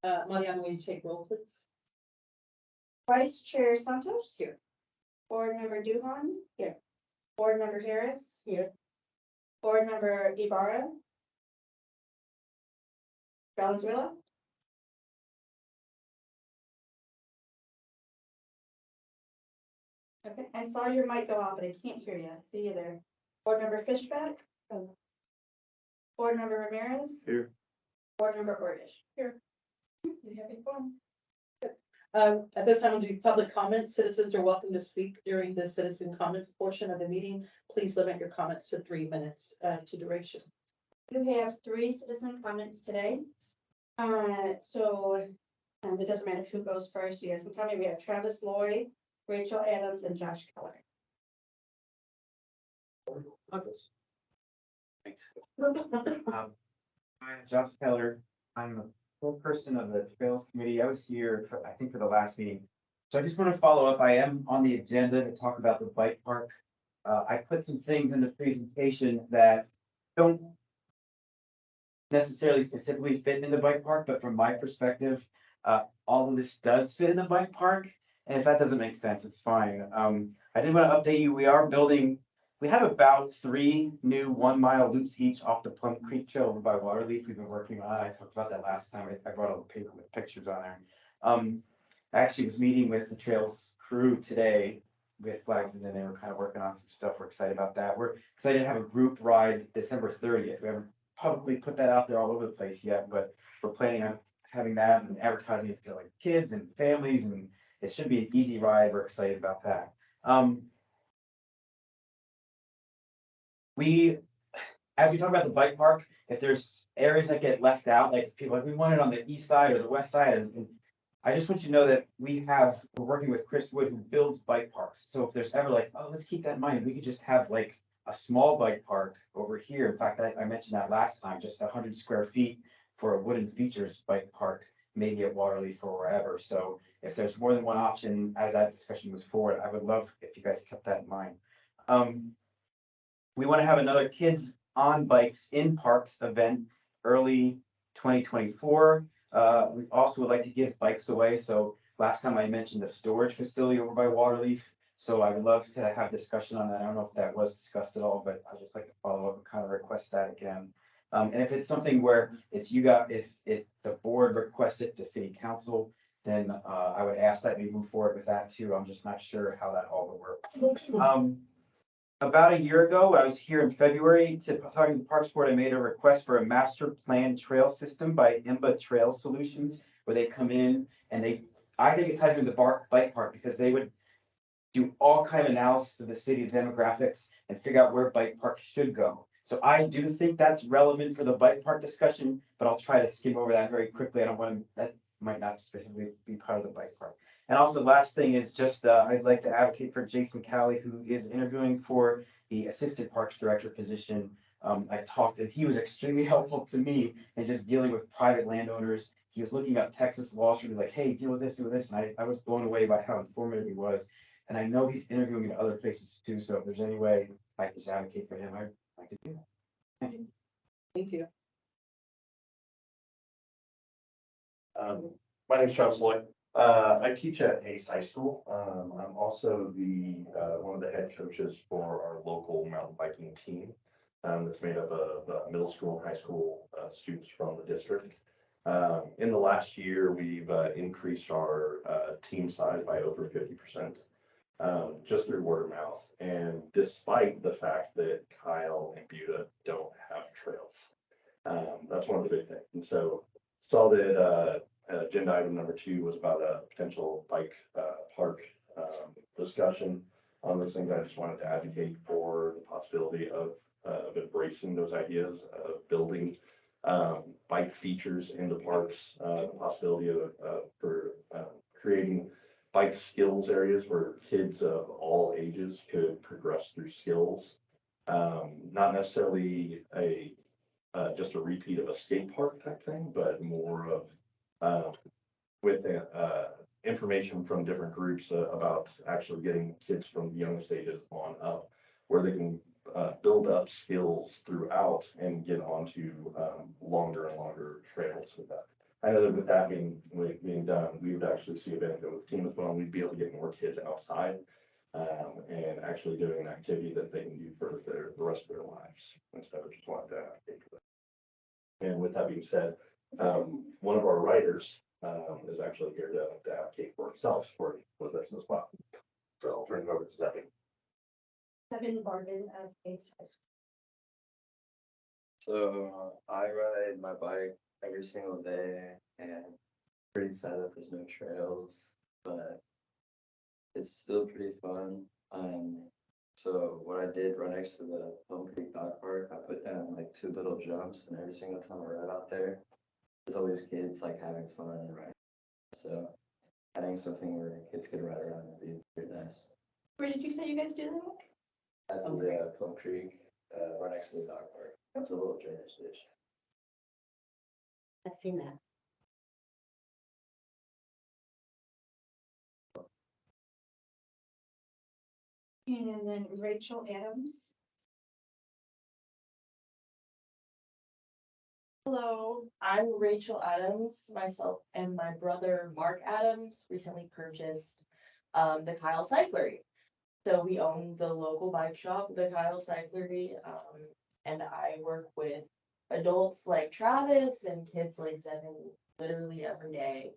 Mariana, will you take roll, please? Vice Chair Santos. Here. Board Member Duhan. Here. Board Member Harris. Here. Board Member Ibarra. Valenzuela. Okay, I saw your mic go off, but I can't hear you. See you there. Board Member Fishback. Board Member Ramirez. Here. Board Member Ordish. Here. You having fun? At this time, we'll do public comments. Citizens are welcome to speak during the citizen comments portion of the meeting. Please limit your comments to 3 minutes to duration. You have 3 citizen comments today. It doesn't matter who goes first. You guys can tell me. We have Travis Lloyd, Rachel Adams, and Josh Keller. Thanks. I'm Josh Keller. I'm a full person of the Trails Committee. I was here, I think, for the last meeting. So I just want to follow up. I am on the agenda to talk about the bike park. I put some things in the presentation that don't necessarily specifically fit in the bike park, but from my perspective, all of this does fit in the bike park. And if that doesn't make sense, it's fine. I did want to update you. We have about 3 new 1 mile loops each off the Plum Creek Trail over by Waterleaf. We've been working on it. I talked about that last time. I brought all the paper with pictures on there. I actually was meeting with the Trails crew today. We had flags and then they were kind of working on some stuff. We're excited about that. We're excited to have a group ride December 30th. We haven't publicly put that out there all over the place yet, but we're planning on having that and advertising it to like kids and families, and it should be an easy ride. We're excited about that. As we talk about the bike park, if there's areas that get left out, like people like we want it on the east side or the west side, and I just want you to know that we're working with Chris Wood, who builds bike parks. So if there's ever like, oh, let's keep that in mind, we could just have like a small bike park over here. In fact, I mentioned that last time, just 100 square feet for a wooden features bike park, maybe at Waterleaf or wherever. So if there's more than one option as that discussion moves forward, I would love if you guys kept that in mind. We want to have another Kids on Bikes in Parks event early 2024. We also would like to give bikes away. So last time I mentioned the storage facility over by Waterleaf. So I would love to have discussion on that. I don't know if that was discussed at all, but I'd just like to follow up and kind of request that again. And if it's something where it's if the board requests it to city council, then I would ask that we move forward with that too. I'm just not sure how that all would work. About a year ago, I was here in February talking to the Parks Board. I made a request for a master plan trail system by IMBA Trail Solutions, where they come in and I think it ties into the bike park because they would do all kind of analysis of the city's demographics and figure out where bike parks should go. So I do think that's relevant for the bike park discussion, but I'll try to skim over that very quickly. That might not specifically be part of the bike park. And also the last thing is just, I'd like to advocate for Jason Calley, who is interviewing for the Assistant Parks Director position. I talked and he was extremely helpful to me in just dealing with private landowners. He was looking up Texas laws, to be like, hey, deal with this. And I was blown away by how informative he was. And I know he's interviewing in other places too. So if there's any way I can just advocate for him, I could do that. Thank you. Thank you. My name is Travis Lloyd. I teach at Ace High School. I'm also one of the head coaches for our local mountain biking team. That's made up of middle school and high school students from the district. In the last year, we've increased our team size by over 50%, just through word of mouth. And despite the fact that Kyle and Buda don't have trails, that's one of the big things. And so saw that agenda item number 2 was about a potential bike park discussion on those things. I just wanted to advocate for the possibility of embracing those ideas of building bike features into parks, the possibility for creating bike skills areas where kids of all ages could progress through skills. Not necessarily just a repeat of a skate park type thing, but more of with information from different groups about actually getting kids from the youngest ages on up, where they can build up skills throughout and get onto longer and longer trails with that. I know that with that being done, we would actually see a benefit with the team as well. We'd be able to get more kids outside. And actually doing an activity that they can do for the rest of their lives instead of just wanting to advocate for them. And with that being said, one of our writers, is actually here to advocate for himself for this as well. So I'll turn it over to Stephanie. Kevin Barden of Ace High School. So I ride my bike every single day and pretty sad that there's no trails, but it's still pretty fun. So what I did right next to the Plum Creek Dog Park, I put down like 2 little jumps, and every single time I ride out there, there's always kids like having fun and riding. So I think something where kids could ride around would be pretty nice. Where did you say you guys do that? At the Plum Creek, right next to the dog park. That's a little drainage ditch. I've seen that. And then Rachel Adams. Hello, I'm Rachel Adams. Myself and my brother Mark Adams recently purchased the Kyle Cyclery. So we own the local bike shop, the Kyle Cyclery, and I work with adults like Travis and kids like Zevin literally every day.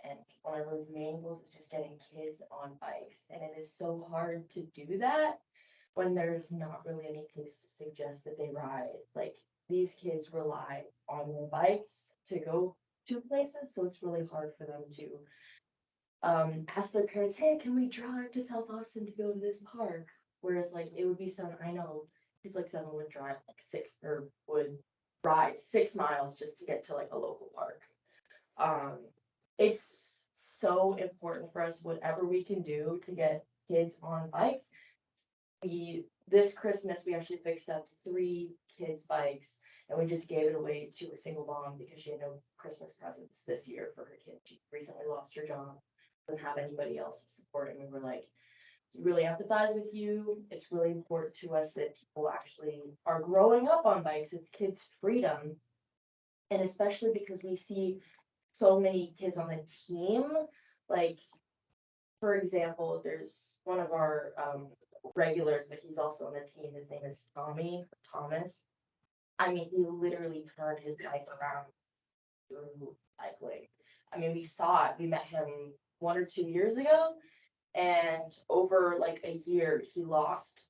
And one of our main goals is just getting kids on bikes, and it is so hard to do that when there's not really any place to suggest that they ride. Like, these kids rely on their bikes to go to places, so it's really hard for them to ask their parents, hey, can we drive to South Austin to go to this park? Whereas like it would be something, I know kids like 7 would drive like 6 or would ride 6 miles just to get to like a local park. It's so important for us, whatever we can do to get kids on bikes. This Christmas, we actually fixed up 3 kids' bikes, and we just gave it away to a single mom because she had no Christmas presents this year for her kid. She recently lost her job, doesn't have anybody else to support, and we were like, we really empathize with you. It's really important to us that people actually are growing up on bikes. It's kids' freedom, and especially because we see so many kids on the team. Like, for example, there's one of our regulars, but he's also on the team. His name is Thomas. I mean, he literally turned his life around through cycling. I mean, we saw it. We met him 1 or 2 years ago, and over like a year, he lost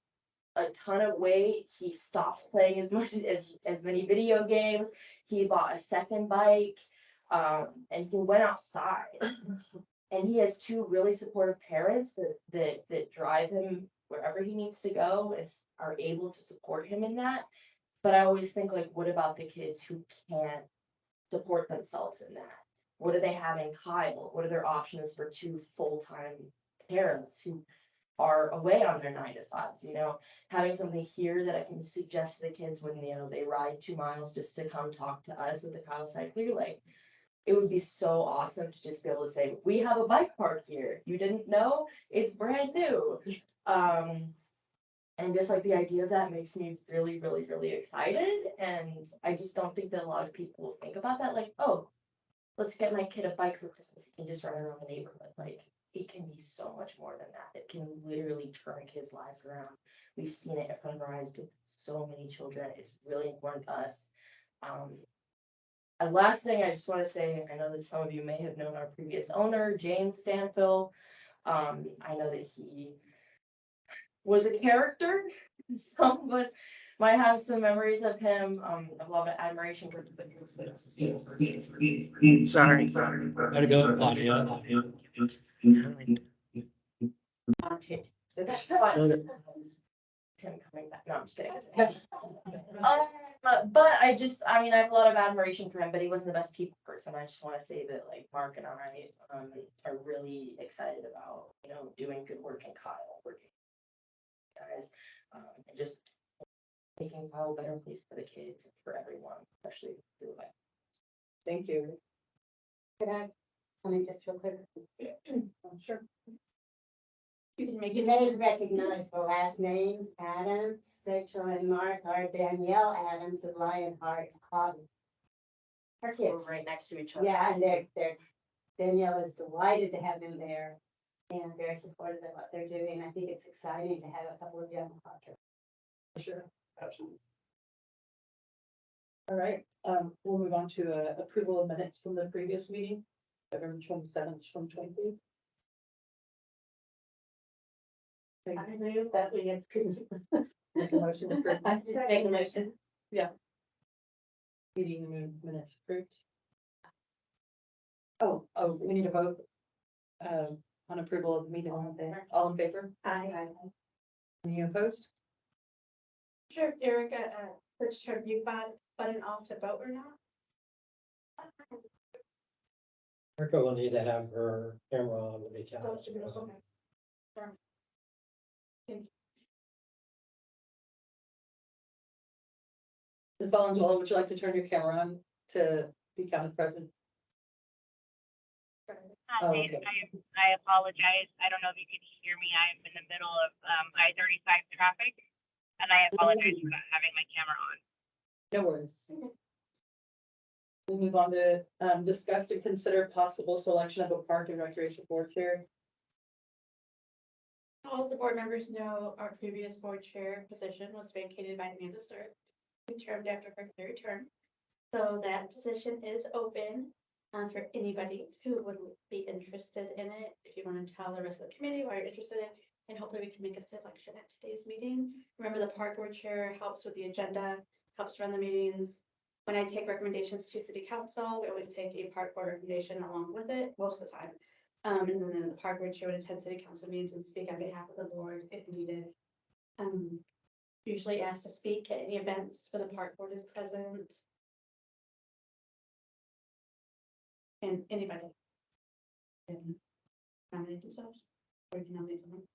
a ton of weight. He stopped playing as much as many video games. He bought a second bike, and he went outside. And he has 2 really supportive parents that drive him wherever he needs to go and are able to support him in that. But I always think, like, what about the kids who can't support themselves in that? What do they have in Kyle? What are their options for 2 full-time parents who are away on their 9 to 5s, you know? Having something here that I can suggest to the kids when, you know, they ride 2 miles just to come talk to us at the Kyle Cycler, like, it would be so awesome to just be able to say, we have a bike park here. You didn't know? It's brand new. And just like the idea of that makes me really, really, really excited. And I just don't think that a lot of people think about that. Like, oh, let's get my kid a bike for Christmas. He can just run around the neighborhood. Like, it can be so much more than that. It can literally turn kids' lives around. We've seen it in front of our eyes with so many children. It's really important to us. And last thing I just want to say, I know that some of you may have known our previous owner, James Stanfill. I know that he was a character. Some of us might have some memories of him. I have a lot of admiration for him. Sorry. Gotta go, Claudia. Wanted. That's fine. No, no. Him coming back. No, I'm just kidding. But I mean, I have a lot of admiration for him, but he wasn't the best people person. I just want to say that, like, Mark and I are really excited about, you know, doing good work in Kyle, working with guys, and just making Kyle a better place for the kids and for everyone, especially through life. Thank you. Could I comment just real quick? Sure. You can make You it. may recognize the last name, Adams. Rachel and Mark are Danielle Adams of Lionheart Hobby. our We're kids. right next to each other. Yeah, and Danielle is delighted to have them there and very supportive of what they're doing. I think it's exciting to have a couple of young Parkers. Sure. Absolutely. All right, we'll move on to approval of minutes from the previous meeting, November 27th, 2023. I knew that we had. Make a motion to approve. Make a motion. Meeting minutes approved. Oh, we need a vote. On approval of the meeting. All in favor? Aye. Any opposed? Sure, if Erica, which turn you button off to vote or not? Erica will need to have her camera on to be Oh, counted. should be, okay. Ms. Valenzuela, would you like to turn your camera on to be counted present? Oh, okay. I apologize. I don't know if you can hear me. I'm in the middle of I-35 traffic, and I apologize for not having my camera on. No worries. We move on to discuss and consider possible selection of a park and recreation board chair. All the board members know our previous board chair position was vacated by Amanda Stewart, who termed after her third term. So that position is open for anybody who would be interested in it. If you want to tell the rest of the committee why you're interested in, and hopefully we can make a selection at today's meeting. Remember, the park board chair helps with the agenda, helps run the meetings. When I take recommendations to city council, we always take a park board recommendation along with it most of the time. And then the park board chair would attend city council meetings and speak on behalf of the board if needed. Usually asked to speak at any events where the park board is present. And anybody can nominate themselves, or you can nominate someone.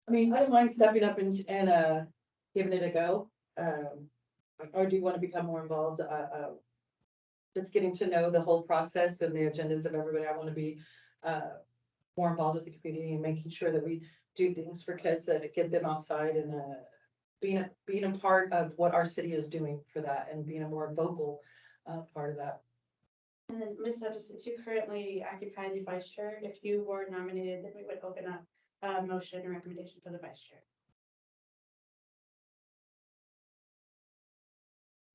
I mean, I don't mind stepping up and giving it a go. Or do you want to become more involved? Just getting to know the whole process and the agendas of everybody. I want to be more involved with the community and making sure that we do things for kids that get them outside and being a part of what our city is doing for that and being a more vocal part of that. And then Ms. Hutchins, since you currently occupy the vice chair, if you were nominated, then we would open up a motion and recommendation for the vice chair.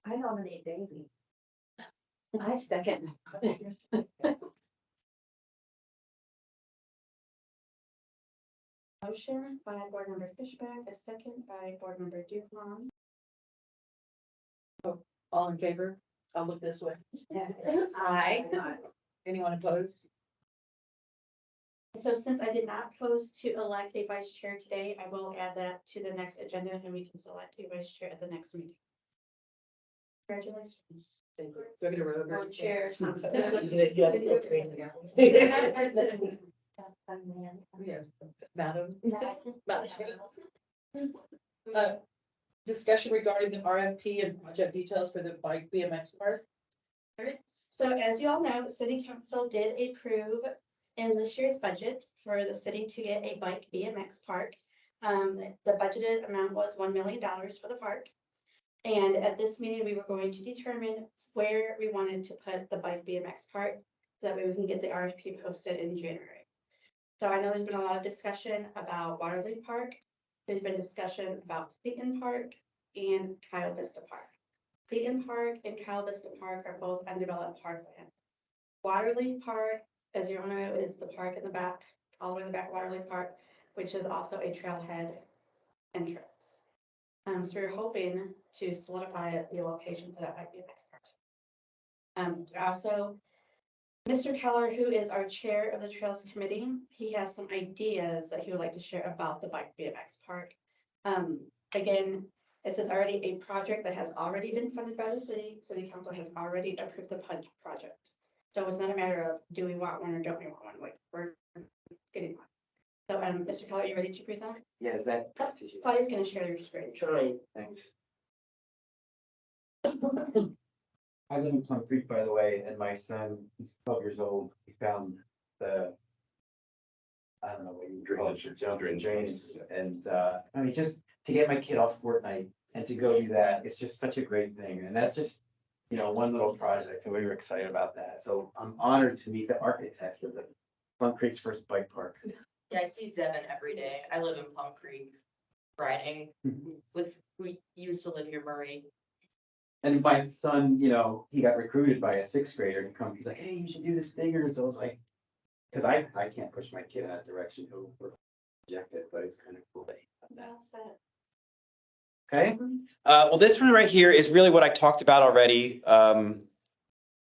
I nominate Daisy. I second. Motion by board member Fishback, a second by board member Duflon. All in favor? I'll look this way. Aye. Anyone opposed? So since I did not propose to elect a vice chair today, I will add that to the next agenda and we can select a vice chair at the next meeting. Congratulations. Do I get a robe? Board chair. Yeah, madam. Discussion regarding the RFP and project details for the bike BMX park. So as you all know, the city council did approve in this year's budget for the city to get a bike BMX park. The budgeted amount was $1 million for the park. And at this meeting, we were going to determine where we wanted to put the bike BMX park. So that way we can get the RFP posted in January. So I know there's been a lot of discussion about Waterloo Park. There's been discussion about Seton Park and Kyle Vista Park. Seton Park and Kyle Vista Park are both undeveloped parkland. Waterloo Park, as you all know, is the park in the back, all the way in the back of Waterloo Park, which is also a trailhead entrance. So we're hoping to solidify the location for that bike BMX park. Also, Mr. Keller, who is our chair of the Trails Committee, he has some ideas that he would like to share about the bike BMX park. Again, this is already a project that has already been funded by the city. City council has already approved the project. So it's not a matter of do we want one or don't we want one, like we're getting one. So, Mr. Keller, are you ready to present? Yeah, is that? Claudia's gonna share your screen. Thanks. I live in Plum Creek, by the way, and my son, he's 12 years old. He found the, I don't know what you call it, Drainage. drainage. And, I mean, just to get my kid off Fortnite And to go do that, it's just such a great thing. And that's just, you know, one little project, and we were excited about that. So I'm honored to meet the architects of the Plum Creek's first bike park. Yeah, I see Zevin every day. I live in Plum Creek, riding we used to live near Murray. And my son, you know, he got recruited by a sixth grader to come, he's like, hey, you should do this thing, and so I was like, cause I can't push my kid in that direction, he'll reject it, but it's kind of cool that he done that. Well said. Okay, well, this one right here is really what I talked about already.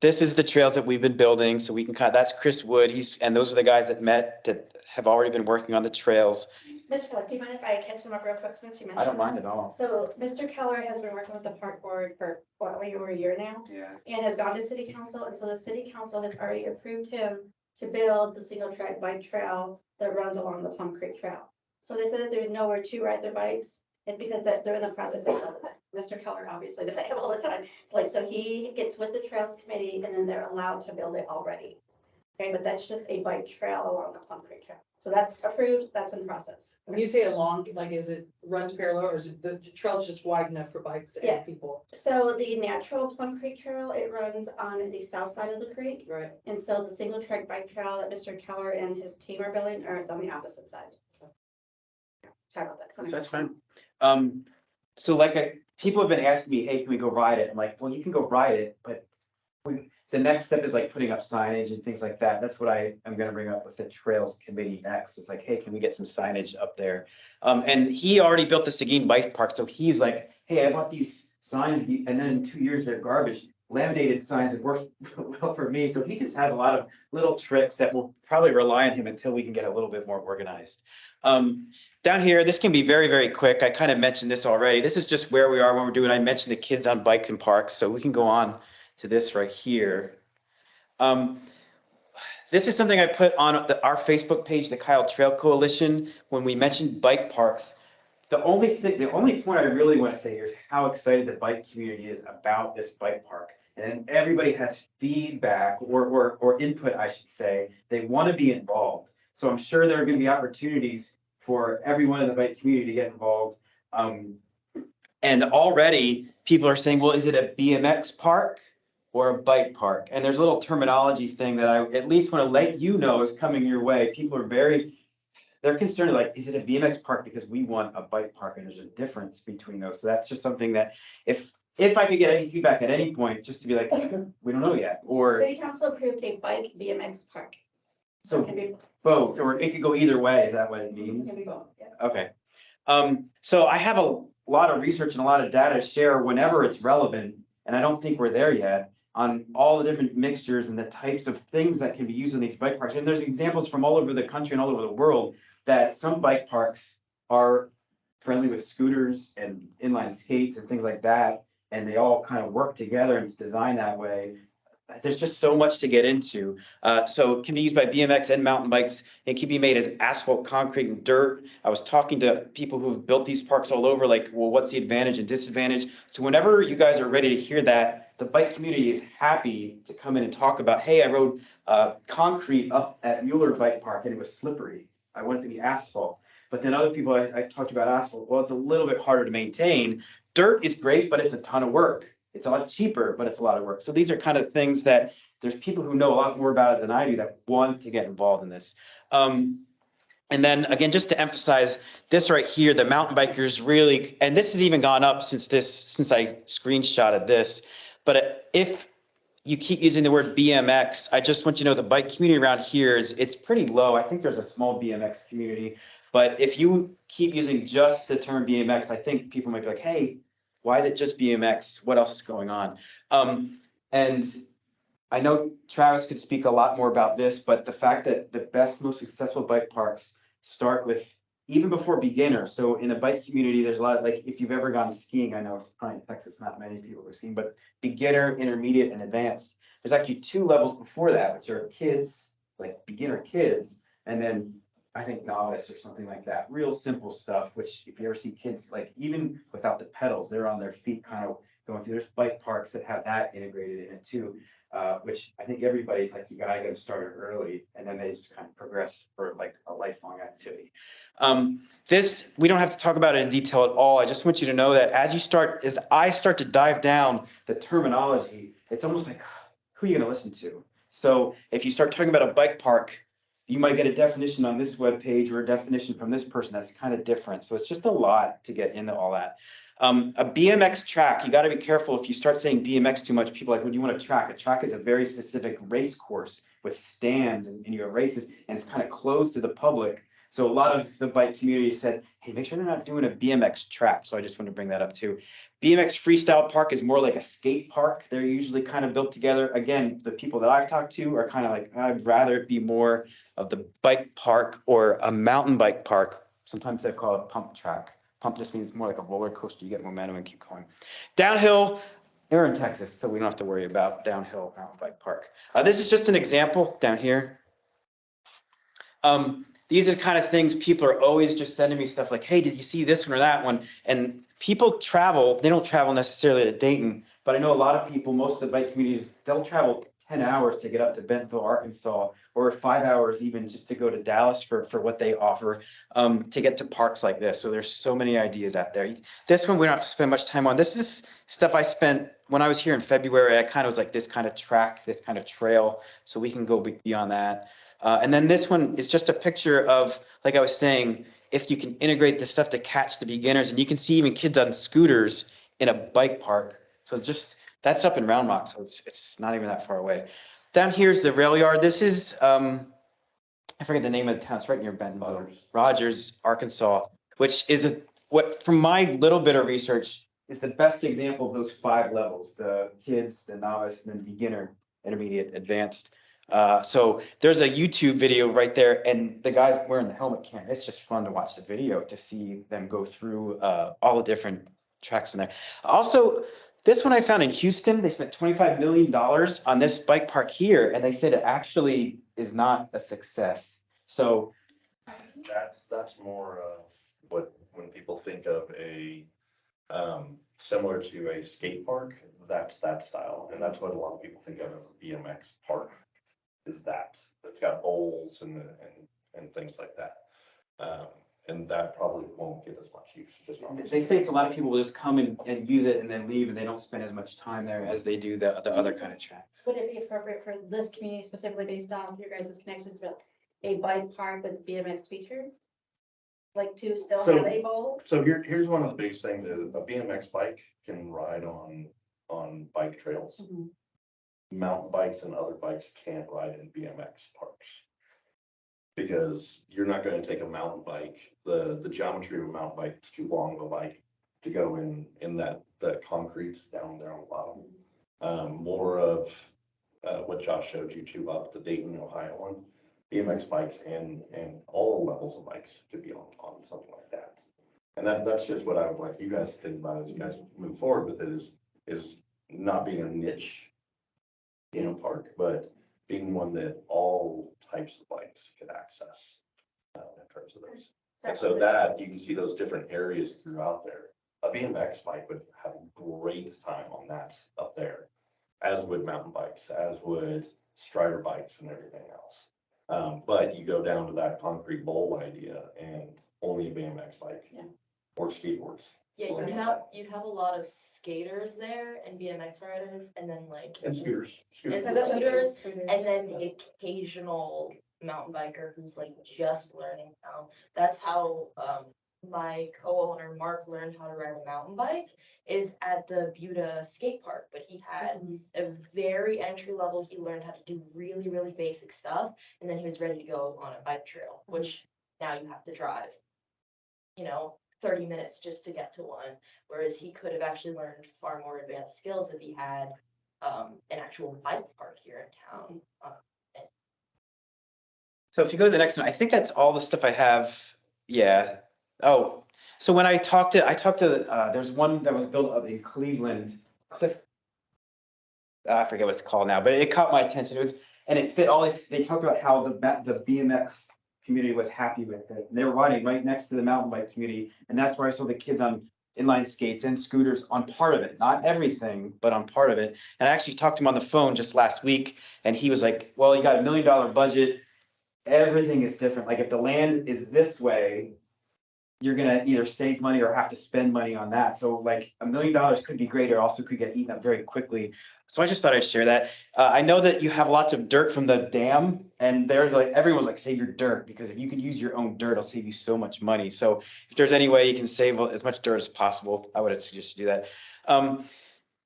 This is the trails that we've been building, so we can that's Chris Wood, and those are the guys that have already been working on the trails. Mr. Keller, do you mind if I catch them up real quick since you mentioned? I don't mind that? at all. So Mr. Keller has been working with the park board for what, over a year now, Yeah. and has gone to city council, and so the city council has already approved him to build the single track bike trail that runs along the Plum Creek Trail. So they said that there's nowhere to ride their bikes. It's because that they're in the process of Mr. Keller obviously does it all the time. Like, so he gets with the trails committee and then they're allowed to build it already. Okay, but that's just a bike trail along the Plum Creek Trail. So that's approved, that's in process. When you say along, like, is it runs parallel or is it the trail's just wide enough for bikes Yeah. and people? So the natural Plum Creek Trail, it runs on the south side of the creek. Right. And so the single track bike trail that Mr. Keller and his team are building, or it's on the opposite side. Sorry about that. That's fine. So like people have been asking me, hey, can we go ride it? I'm like, well, you can go ride it, but the next step is like putting up signage and things like that. That's what I'm gonna bring up with the Trails Committee next. It's like, hey, can we get some signage up there? And he already built the Seguin Bike Park, so he's like, hey, I bought these signs, and then in 2 years they're garbage. Laminated signs have worked well for me, so he just has a lot of little tricks that will probably rely on him until we can get a little bit more organized. Down here, this can be very, very quick. I kind of mentioned this already. This is just where we are when we're doing, I mentioned the kids on bikes and parks, so we can go on to this right here. This is something I put on our Facebook page, the Kyle Trail Coalition, when we mentioned bike parks. The only point I really want to say here is how excited the bike community is about this bike park. And everybody has feedback or input, I should say. They want to be involved. So I'm sure there are going to be opportunities for everyone in the bike community to get involved. And already people are saying, well, is it a BMX park or a bike park? And there's a little terminology thing that I at least want to let you know is coming your way. People are they're concerned, like, is it a BMX park because we want a bike park, and there's a difference between those. So that's just something that if I could get any feedback at any point, just to be like, we don't know yet, or. City council approved a bike BMX park. So It can be both, or it could go either way, is that what it it means? can be both, yeah. Okay. So I have a lot of research and a lot of data to share whenever it's relevant, and I don't think we're there yet, on all the different mixtures and the types of things that can be used in these bike parks. And there's examples from all over the country and all over the world that some bike parks are friendly with scooters and inline skates and things like that, and they all kind of work together and it's designed that way. There's just so much to get into. So it can be used by BMX and mountain bikes. It can be made as asphalt, concrete, and dirt. I was talking to people who've built these parks all over, like, well, what's the advantage and disadvantage? So whenever you guys are ready to hear that, the bike community is happy to come in and talk about, hey, I rode concrete up at Mueller Bike Park and it was slippery. I want it to be asphalt. But then other people, I talked about asphalt. Well, it's a little bit harder to maintain. Dirt is great, but it's a ton of work. It's a lot cheaper, but it's a lot of work. So these are kind of things that there's people who know a lot more about it than I do that want to get involved in this. And then again, just to emphasize this right here, the mountain bikers really, and this has even gone up since I screenshotted this, but if you keep using the word BMX, I just want you to know the bike community around here it's pretty low. I think there's a small BMX community, but if you keep using just the term BMX, I think people might be like, hey, why is it just BMX? What else is going on? And I know Travis could speak a lot more about this, but the fact that the best, most successful bike parks start with even before beginner. So in the bike community, there's a lot of, like, if you've ever gone skiing, I know probably in Texas, not many people are skiing, but beginner, intermediate, and advanced. There's actually 2 levels before that, which are kids, like beginner kids, and then I think novice or something like that. Real simple stuff, which if you ever see kids, like even without the pedals, they're on their feet kind of going through. There's bike parks that have that integrated in it too, which I think everybody's like, you gotta get them started early, and then they just kind of progress for like a lifelong activity. This, we don't have to talk about it in detail at all. I just want you to know that as I start to dive down the terminology, it's almost like, who are you gonna listen to? So if you start talking about a bike park, you might get a definition on this webpage or a definition from this person that's kind of different. So it's just a lot to get into all that. A BMX track, you got to be careful. If you start saying BMX too much, people are like, what do you want a track? A track is a very specific race course with stands and you have races, and it's kind of closed to the public. So a lot of the bike community said, hey, make sure they're not doing a BMX track. So I just want to bring that up too. BMX Freestyle Park is more like a skate park. They're usually kind of built together. Again, the people that I've talked to are kind of like, I'd rather it be more of the bike park or a mountain bike park. Sometimes they call it pump track. Pump just means more like a roller coaster. You get momentum and keep going. Downhill, they're in Texas, so we don't have to worry about downhill mountain bike park. This is just an example down here. These are the kind of things people are always just sending me stuff like, hey, did you see this one or that one? And people travel, they don't travel necessarily to Dayton, but I know a lot of people, most of the bike communities, they'll travel 10 hours to get up to Bentonville, Arkansas, or 5 hours even just to go to Dallas for what they offer to get to parks like this. So there's so many ideas out there. This one we don't have to spend much time on. This is stuff I spent when I was here in February. I kind of was like this kind of track, this kind of trail. So we can go beyond that. And then this one is just a picture of, like I was saying, if you can integrate this stuff to catch the beginners, and you can see even kids on scooters in a bike park. So just, that's up in Round Rock, so it's not even that far away. Down here's the rail yard. This is, I forget the name of the town, it's right near Bentonville. Rogers, Arkansas, which is what, from my little bit of research, is the best example of those 5 levels, the kids, the novice, and then beginner, intermediate, advanced. So there's a YouTube video right there, and the guy's wearing the helmet cam. It's just fun to watch the video to see them go through all the different tracks in there. Also, this one I found in Houston, they spent $25 million on this bike park here, and they said it actually is not a success. So That's more of what, when people think of a, similar to a skate park, that's that style. And that's what a lot of people think of as a BMX park, is that. It's got bowls and things like that. And that probably won't get as much use, just on. they say it's a lot of people will just come and use it and then leave, and they don't spend as much time there as they do the other kind of tracks. Would it be appropriate for this community specifically based on your guys' connections, but a bike park with BMX features? Like to still So- have a bowl? So here's one of the biggest things, is a BMX bike can ride on bike trails. Mhm. Mountain bikes and other bikes can't ride in BMX parks. Because you're not gonna take a mountain bike, the geometry of a mountain bike, it's too long of a bike to go in that concrete down there on the bottom. More of, what Josh showed you too, up the Dayton, Ohio one. BMX bikes and all levels of bikes could be on something like that. And that's just what I would like you guys to think about as you guys move forward with it, is not being a niche, park, but being one that all types of bikes could access, in terms of those. And so that, you can see those different areas throughout there. A BMX bike would have a great time on that up there, as would mountain bikes, as would Strider bikes and everything else. But you go down to that concrete bowl idea and only a BMX bike. Yeah. Or skateboards. Yeah, you'd have a lot of skaters there and BMX riders, and then like. And scooters. And Scooters. scooters, and then the occasional mountain biker who's like just learning how. That's how my co-owner Mark learned how to ride a mountain bike, is at the Buda skate park. But he had a very entry level, he learned how to do really, really basic stuff, and then he was ready to go on a bike trail, which now you have to drive, 30 minutes just to get to one, whereas he could have actually learned far more advanced skills if he had an actual bike park here in town. So if you go to the next one, I think that's all the stuff I have. Yeah. Oh, so when I talked to, there's one that was built up in Cleveland, I forget what it's called now, but it caught my attention. And it fit all this, they talked about how the BMX community was happy with it. And they were riding right next to the mountain bike community. And that's where I saw the kids on inline skates and scooters on part of it, not everything, but on part of it. And I actually talked to him on the phone just last week, and he was like, well, you got $1 million budget. Everything is different. Like if the land is this way, you're gonna either save money or have to spend money on that. So like $1 million could be great, or also could get eaten up very quickly. So I just thought I'd share that. I know that you have lots of dirt from the dam, and there's like, everyone's like, save your dirt, because if you can use your own dirt, it'll save you so much money. So if there's any way you can save as much dirt as possible, I would suggest you do that.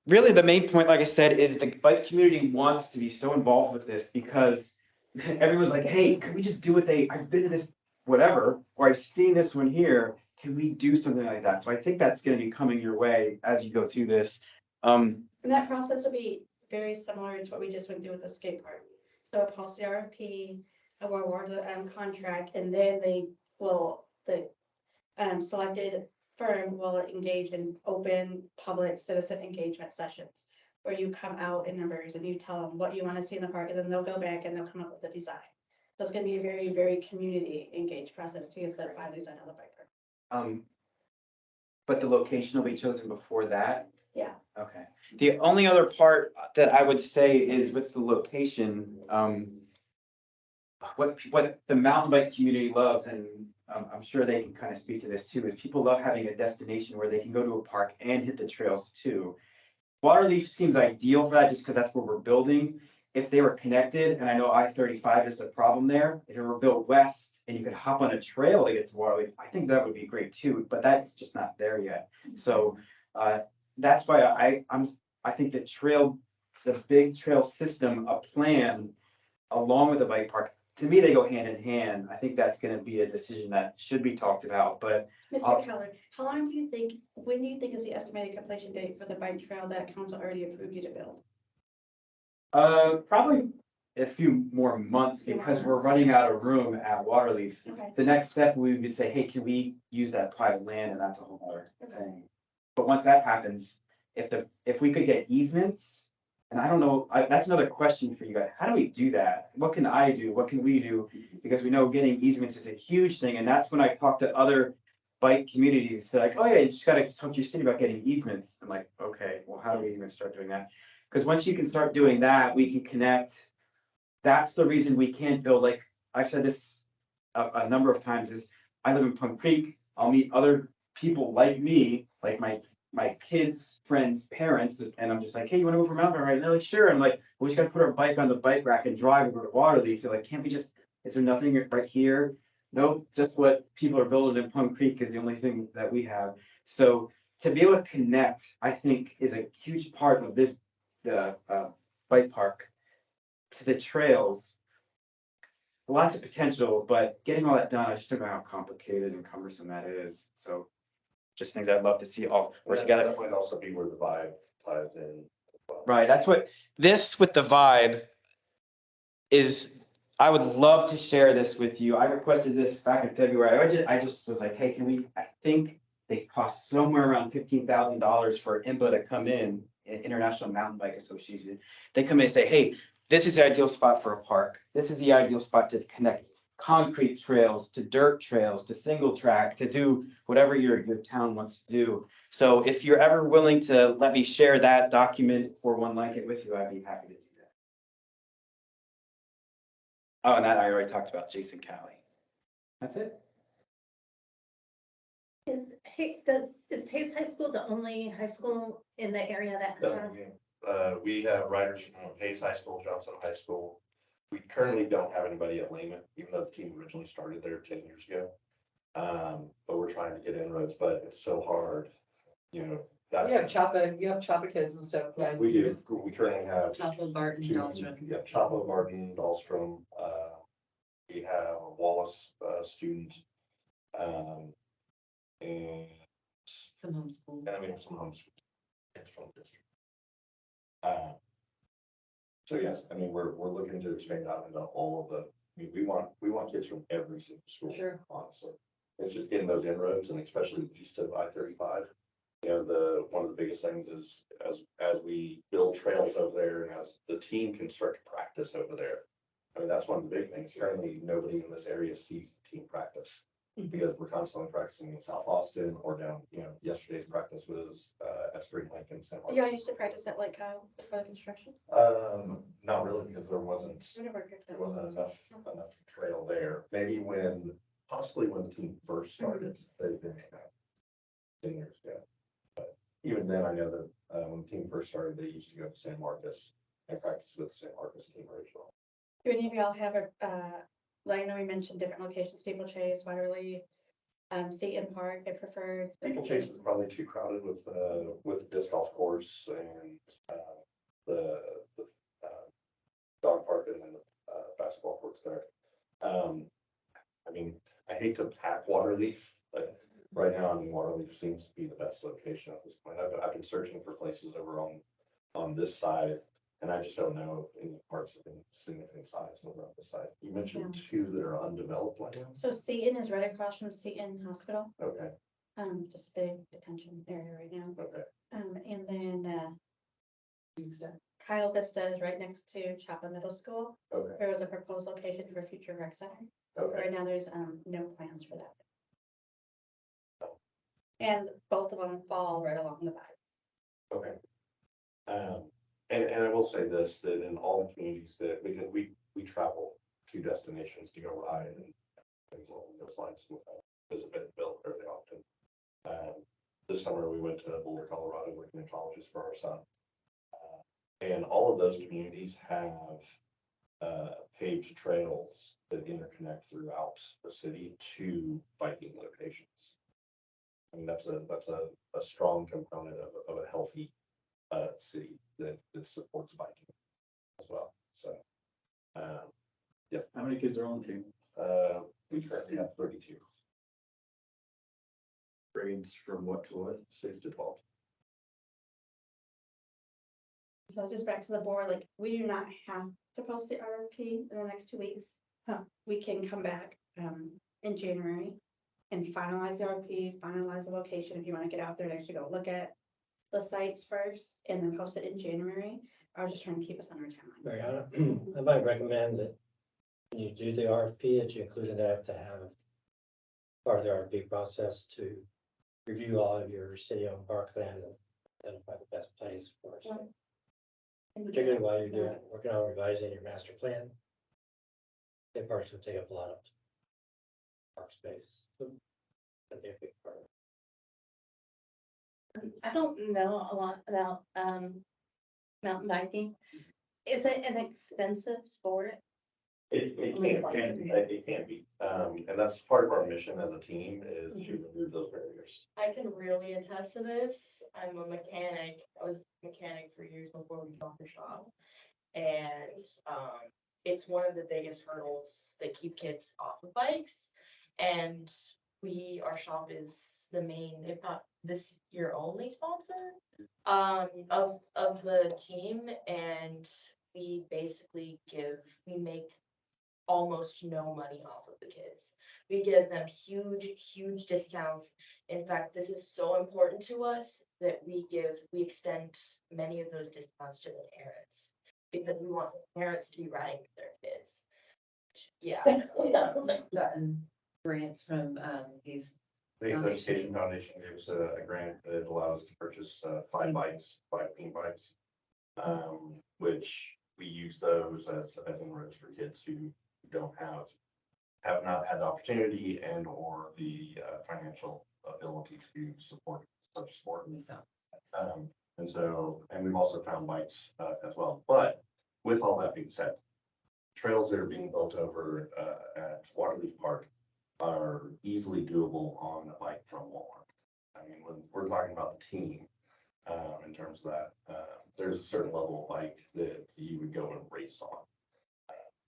Really, the main point, like I said, is the bike community wants to be so involved with this because everyone's like, hey, can we just do I've been to this whatever, or I've seen this one here. Can we do something like that? So I think that's gonna be coming your way as you go through this. And that process will be very similar to what we just went through with the skate park. So we'll post the RFP, and we'll award the contract, and then the selected firm will engage in open public citizen engagement sessions where you come out in numbers and you tell them what you want to see in the park, and then they'll go back and they'll come up with a design. So it's gonna be a very, very community engaged process to get the final design of the bike park. But the location will be chosen before that? Yeah. Okay. The only other part that I would say is with the location, what the mountain bike community loves, and I'm sure they can kind of speak to this too, is people love having a destination where they can go to a park and hit the trails too. Waterleaf seems ideal for that just because that's where we're building. If they were connected, and I know I-35 is the problem there, if it were built west and you could hop on a trail to get to Waterleaf, I think that would be great too, but that's just not there yet. So that's why I think the big trail system, a plan along with the bike park, to me, they go hand in hand. I think that's gonna be a decision that should be talked about, but Mr. Keller, when do you think is the estimated completion date for the bike trail that council already approved you to build? probably a few more months because we're running out of room at Waterleaf. Okay. The next step, we would say, hey, can we use that private land? And that's a whole other thing. But once that happens, if we could get easements, and I don't know, that's another question for you guys. How do we do that? What can I do? What can we do? Because we know getting easements is a huge thing. And that's when I talk to other bike communities. They're like, oh yeah, you just gotta talk to your city about getting easements. I'm like, okay, well, how do we even start doing that? Because once you can start doing that, we can connect. That's the reason we can't build, like I've said this a number of times, is I live in Plum Creek. I'll meet other people like me, like my kids' friends' parents, and I'm just like, hey, you want to go for mountain bike ride? And they're like, sure. I'm like, we just got to put our bike on the bike rack and drive over to Waterleaf. They're like, can't we just, is there nothing right here? Nope, just what people are building in Plum Creek is the only thing that we have. So to be able to connect, I think, is a huge part of the bike park to the trails. Lots of potential, but getting all that done, I just don't know how complicated and cumbersome that is. So just things I'd love to see all work together. That might also be where the vibe ties in. Right, that's what this with the vibe is. I would love to share this with you. I requested this back in February. I just was like, hey, can we, I think they cost somewhere around $15,000 for IMBA to come in, International Mountain Bike Association. They come in and say, hey, this is the ideal spot for a park. This is the ideal spot to connect concrete trails to dirt trails to single track to do whatever your town wants to do. So if you're ever willing to let me share that document or one like it with you, I'd be happy to do that. Oh, and that I already talked about, Jason Calley. That's it. Is Hayes High School the only high school in the area that has? We have riders from Hayes High School, Johnson High School. We currently don't have anybody at Lehman, even though the team originally started there 10 years ago. But we're trying to get inroads, but it's so hard, you know. That's You have Choppa kids and stuff. Yeah. we do. We currently have Choppa, Barton, Dahlstrom. Yeah, Choppa, Barton, Dahlstrom. We have a Wallace student, and Some homeschool. we have some homeschool kids from the district. So yes, I mean, we're looking to expand out into all of the, I mean, we want kids from every single school. Sure. Honestly, it's just getting those inroads, and especially east of I-35. You know, one of the biggest things is as we build trails over there, and as the team can start to practice over there. I mean, that's one of the big things. Currently, nobody in this area sees the team practice. Because we're constantly practicing in South Austin or down, yesterday's practice was, at Spring Lake and San Y'all Marcos. used to practice at Lake Kyle for the construction? Not really, because there wasn't enough trail there. Maybe possibly when the team first started, they may have 10 years ago. But even then, I know that, when the team first started, they used to go to San Marcos and practice with the San Marcos team originally. Do any of y'all have like I know we mentioned different locations, Steeplechase, Waterley, Seton Park, I preferred. People Chase is probably too crowded with the disc golf course and, the dog park and then the, basketball courts there. I mean, I hate to pack Waterleaf, but right now, Waterleaf seems to be the best location at this point. I've been searching for places over on this side, and I just don't know if any parks have been significant size over on this side. You mentioned two that are undeveloped land. So Seton is right across from Seton Hospital, Okay, just a big detention area right now. okay, And then, Kyle Vista is right next to Chapel Middle School. okay, There was a proposed location for a future rec center. okay. Right now, there's, no plans for that. And both of them fall right along the bike. Okay. And I will say this, that in all the communities that, because we travel to destinations to go ride and things along those lines, visit Bill fairly often. This summer we went to Boulder, Colorado, working in colleges for our son. And all of those communities have paved trails that interconnect throughout the city to biking locations. And that's a strong component of a healthy city that supports biking as well. So, How many kids are on the team? we currently have 32, Grades from what to what? 6 to 12. So just back to the board, like, we do not have to post the RFP in the next 2 weeks. We can come back, in January and finalize the RFP, finalize the location, if you wanna get out there and actually go look at the sites first and then post it in January. I was just trying to keep us on our timeline. Mariana, I might recommend that when you do the RFP, that you include enough to have part of the RFP process to review all of your city-owned parkland and identify the best place for it. Particularly while you're working on revising your master plan. The parks will take up a lot of park space. So that'd be a big part. I don't know a lot about mountain biking. Is it an expensive sport? It can be, and that's part of our mission as a team is to remove those barriers. I can really attest to this. I'm a mechanic. I was a mechanic for years before we got the shop. And it's one of the biggest hurdles that keep kids off of bikes. And our shop is the main, if not this year only sponsor of the team. And we basically we make almost no money off of the kids. We give them huge discounts. In fact, this is so important to us that we extend many of those discounts to the parents because we want the parents to be riding with their kids. Yeah. Gotten grants from these. The Education Foundation gave us a grant that allowed us to purchase 5 theme bikes, which we use those as inroads for kids who don't have not had the opportunity and or the financial ability to support such sport. And we've also found bikes as well. But with all that being said, trails that are being built over at Waterleaf Park are easily doable on a bike from Walmart. I mean, when we're talking about the team, in terms of that, there's a certain level of bike that you would go and race on.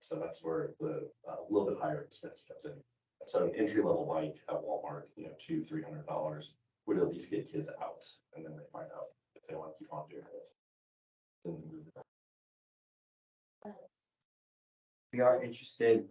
So that's where the little bit higher expense comes in. So an entry level bike at Walmart, $200-300 would at least get kids out, and then they find out if they want to keep on doing it. Then they move it. We are interested,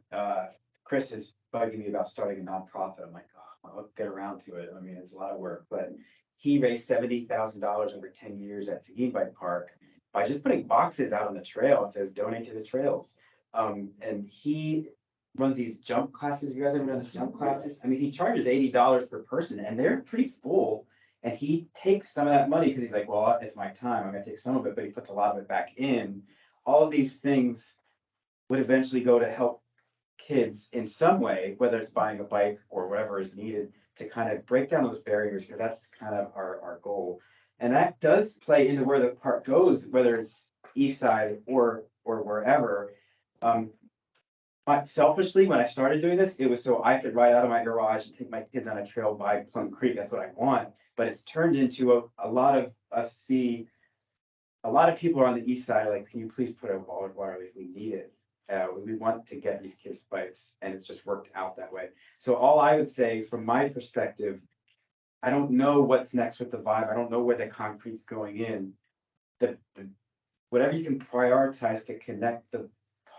Chris is bugging me about starting a nonprofit. I'm like, oh, I'll get around to it. I mean, it's a lot of work, but he raised $70,000 over 10 years at Seguin Bike Park by just putting boxes out on the trail. It says donate to the trails. And he runs these jump classes. You guys ever done these jump classes? I mean, he charges $80 per person and they're pretty full. And he takes some of that money because he's like, well, it's my time. I'm gonna take some of it, but he puts a lot of it back in. All of these things would eventually go to help kids in some way, whether it's buying a bike or whatever is needed to kind of break down those barriers, because that's kind of our goal. And that does play into where the park goes, whether it's east side or wherever. But selfishly, when I started doing this, it was so I could ride out of my garage and take my kids on a trail by Plum Creek. That's what I want. But it's turned into a lot of us see, a lot of people are on the east side are like, can you please put a wall of water if we need it? We want to get these kids bikes, and it's just worked out that way. So all I would say from my perspective, I don't know what's next with the Vibe. I don't know where the concrete's going in. The whatever you can prioritize to connect the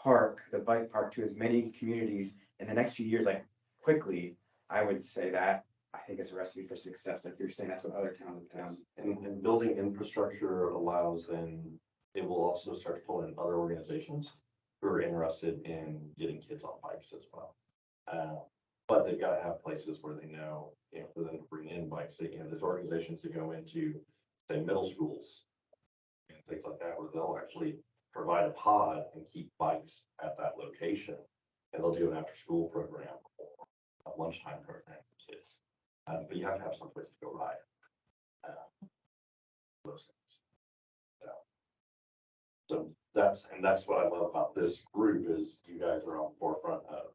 park, the bike park, to as many communities in the next few years, like quickly, I would say that I think it's a recipe for success. Like you're saying, that's what other towns have done. And building infrastructure allows then, it will also start to pull in other organizations who are interested in getting kids on bikes as well. But they've got to have places where they know, for them to bring in bikes, there's organizations that go into, say, middle schools and things like that, where they'll actually provide a pod and keep bikes at that location. And they'll do an after-school program or a lunchtime program for kids. But you have to have some place to go ride. Those things. So that's what I love about this group is you guys are on the forefront of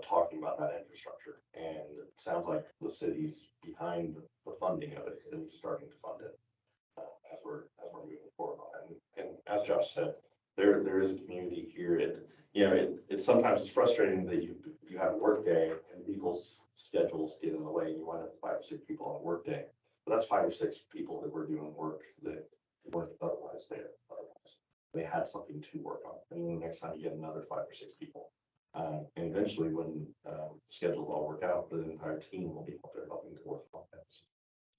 talking about that infrastructure. And it sounds like the city's behind the funding of it, at least starting to fund it as we're moving forward on it. And as Josh said, there is a community here. It's sometimes it's frustrating that you have a work day and people's schedules get in the way. You want to have 5 or 6 people on a work day, but that's 5 or 6 people that were doing work that weren't otherwise there. Otherwise, they had something to work on. And the next time you get another 5 or 6 people. And eventually when schedules all work out, the entire team will be out there helping to work on things.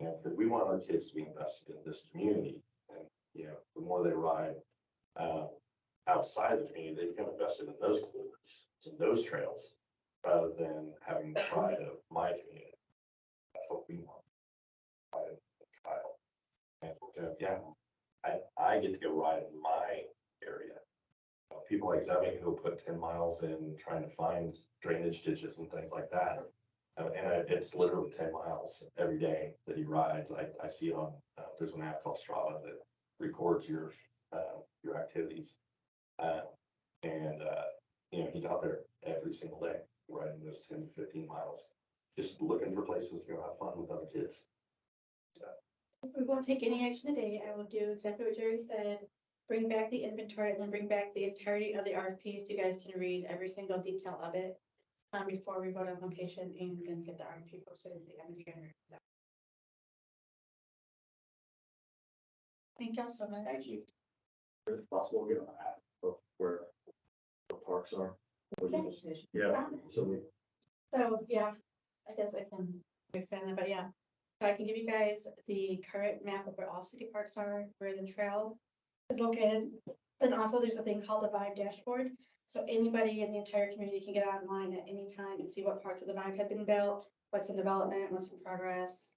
And because we want our kids to be invested in this community. And, the more they ride outside the community, they become invested in those communities, in those trails, rather than having the pride of my community. That's what we want. Pride of Kyle. And I get to go ride in my area. People like Zevin who put 10 miles in trying to find drainage ditches and things like that. And it's literally 10 miles every day that he rides. I see it on, there's an app called Strava that records your activities. He's out there every single day riding those 10 to 15 miles, just looking for places to go have fun with other kids. So. We won't take any action today. I will do exactly what Jerry said. Bring back the inventory and then bring back the entirety of the RFPs. You guys can read every single detail of it before we vote on location and then get the RFP posted at the end of January. Thank y'all so much. Thank you. If it's possible, get on the app of where the parks are. Yeah, So, yeah, I guess I can expand that, but yeah. So I can give you guys the current map of where all city parks are, where the trail is located. Then also there's a thing called the Vibe dashboard. So anybody in the entire community can get online at any time and see what parts of the Vibe have been built, what's in development, what's in progress.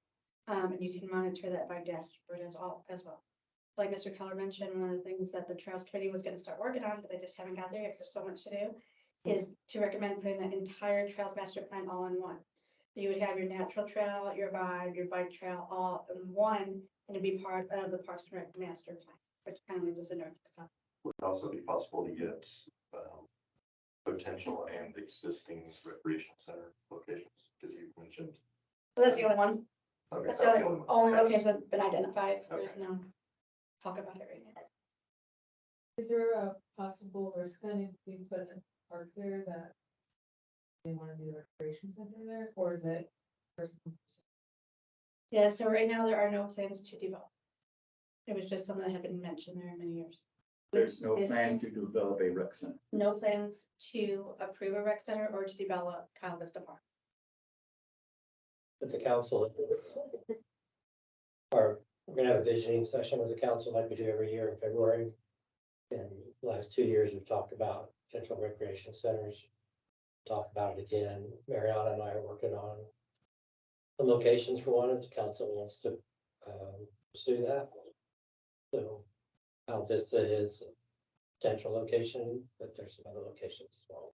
And you can monitor that Vibe dashboard as well. Like Mr. Keller mentioned, one of the things that the Trails Committee was going to start working on, but they just haven't got there because there's so much to do, is to recommend putting the entire Trails Master Plan all in one. So you would have your natural trail, your Vibe, your bike trail all in one, and it'd be part of the Parks and Rec Master Plan, which kind of leads us into our next topic. Would it also be possible to get potential and existing recreation center locations, because you mentioned. Well, that's the only one. Okay, That's the only Okay. location that's been identified. There's Okay. no talk about it right now. Is there a possible risk then if we put a park there that they want to do a recreation center there, or is it? Yeah, so right now there are no plans to develop. It was just something that had been mentioned there in many years. there's no plan to develop a rec center. No plans to approve a rec center or to develop Kyle Vista Park. But the council, we're gonna have a visioning session with the council like we do every year in February. And the last 2 years, we've talked about potential recreation centers. talk about it again. Mariana and I are working on some locations for one, if the council wants to, pursue that. So, Vista is a potential location, but there's some other locations as well.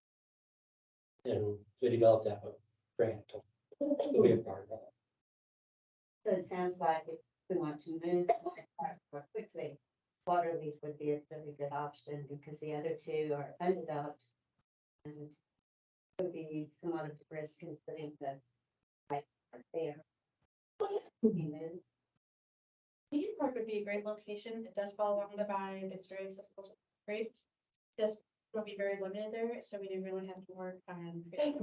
And we developed that with grant to be a part of that. So it sounds like if we want to move more quickly, Waterleaf would be a really good option because the other two are undeveloped. And would be somewhat of a risk in putting the right there. Amen. Deacon Park would be a great location. It does fall along the vibe. It's very accessible to great. Just will be very limited there, so we didn't really have to work on. They're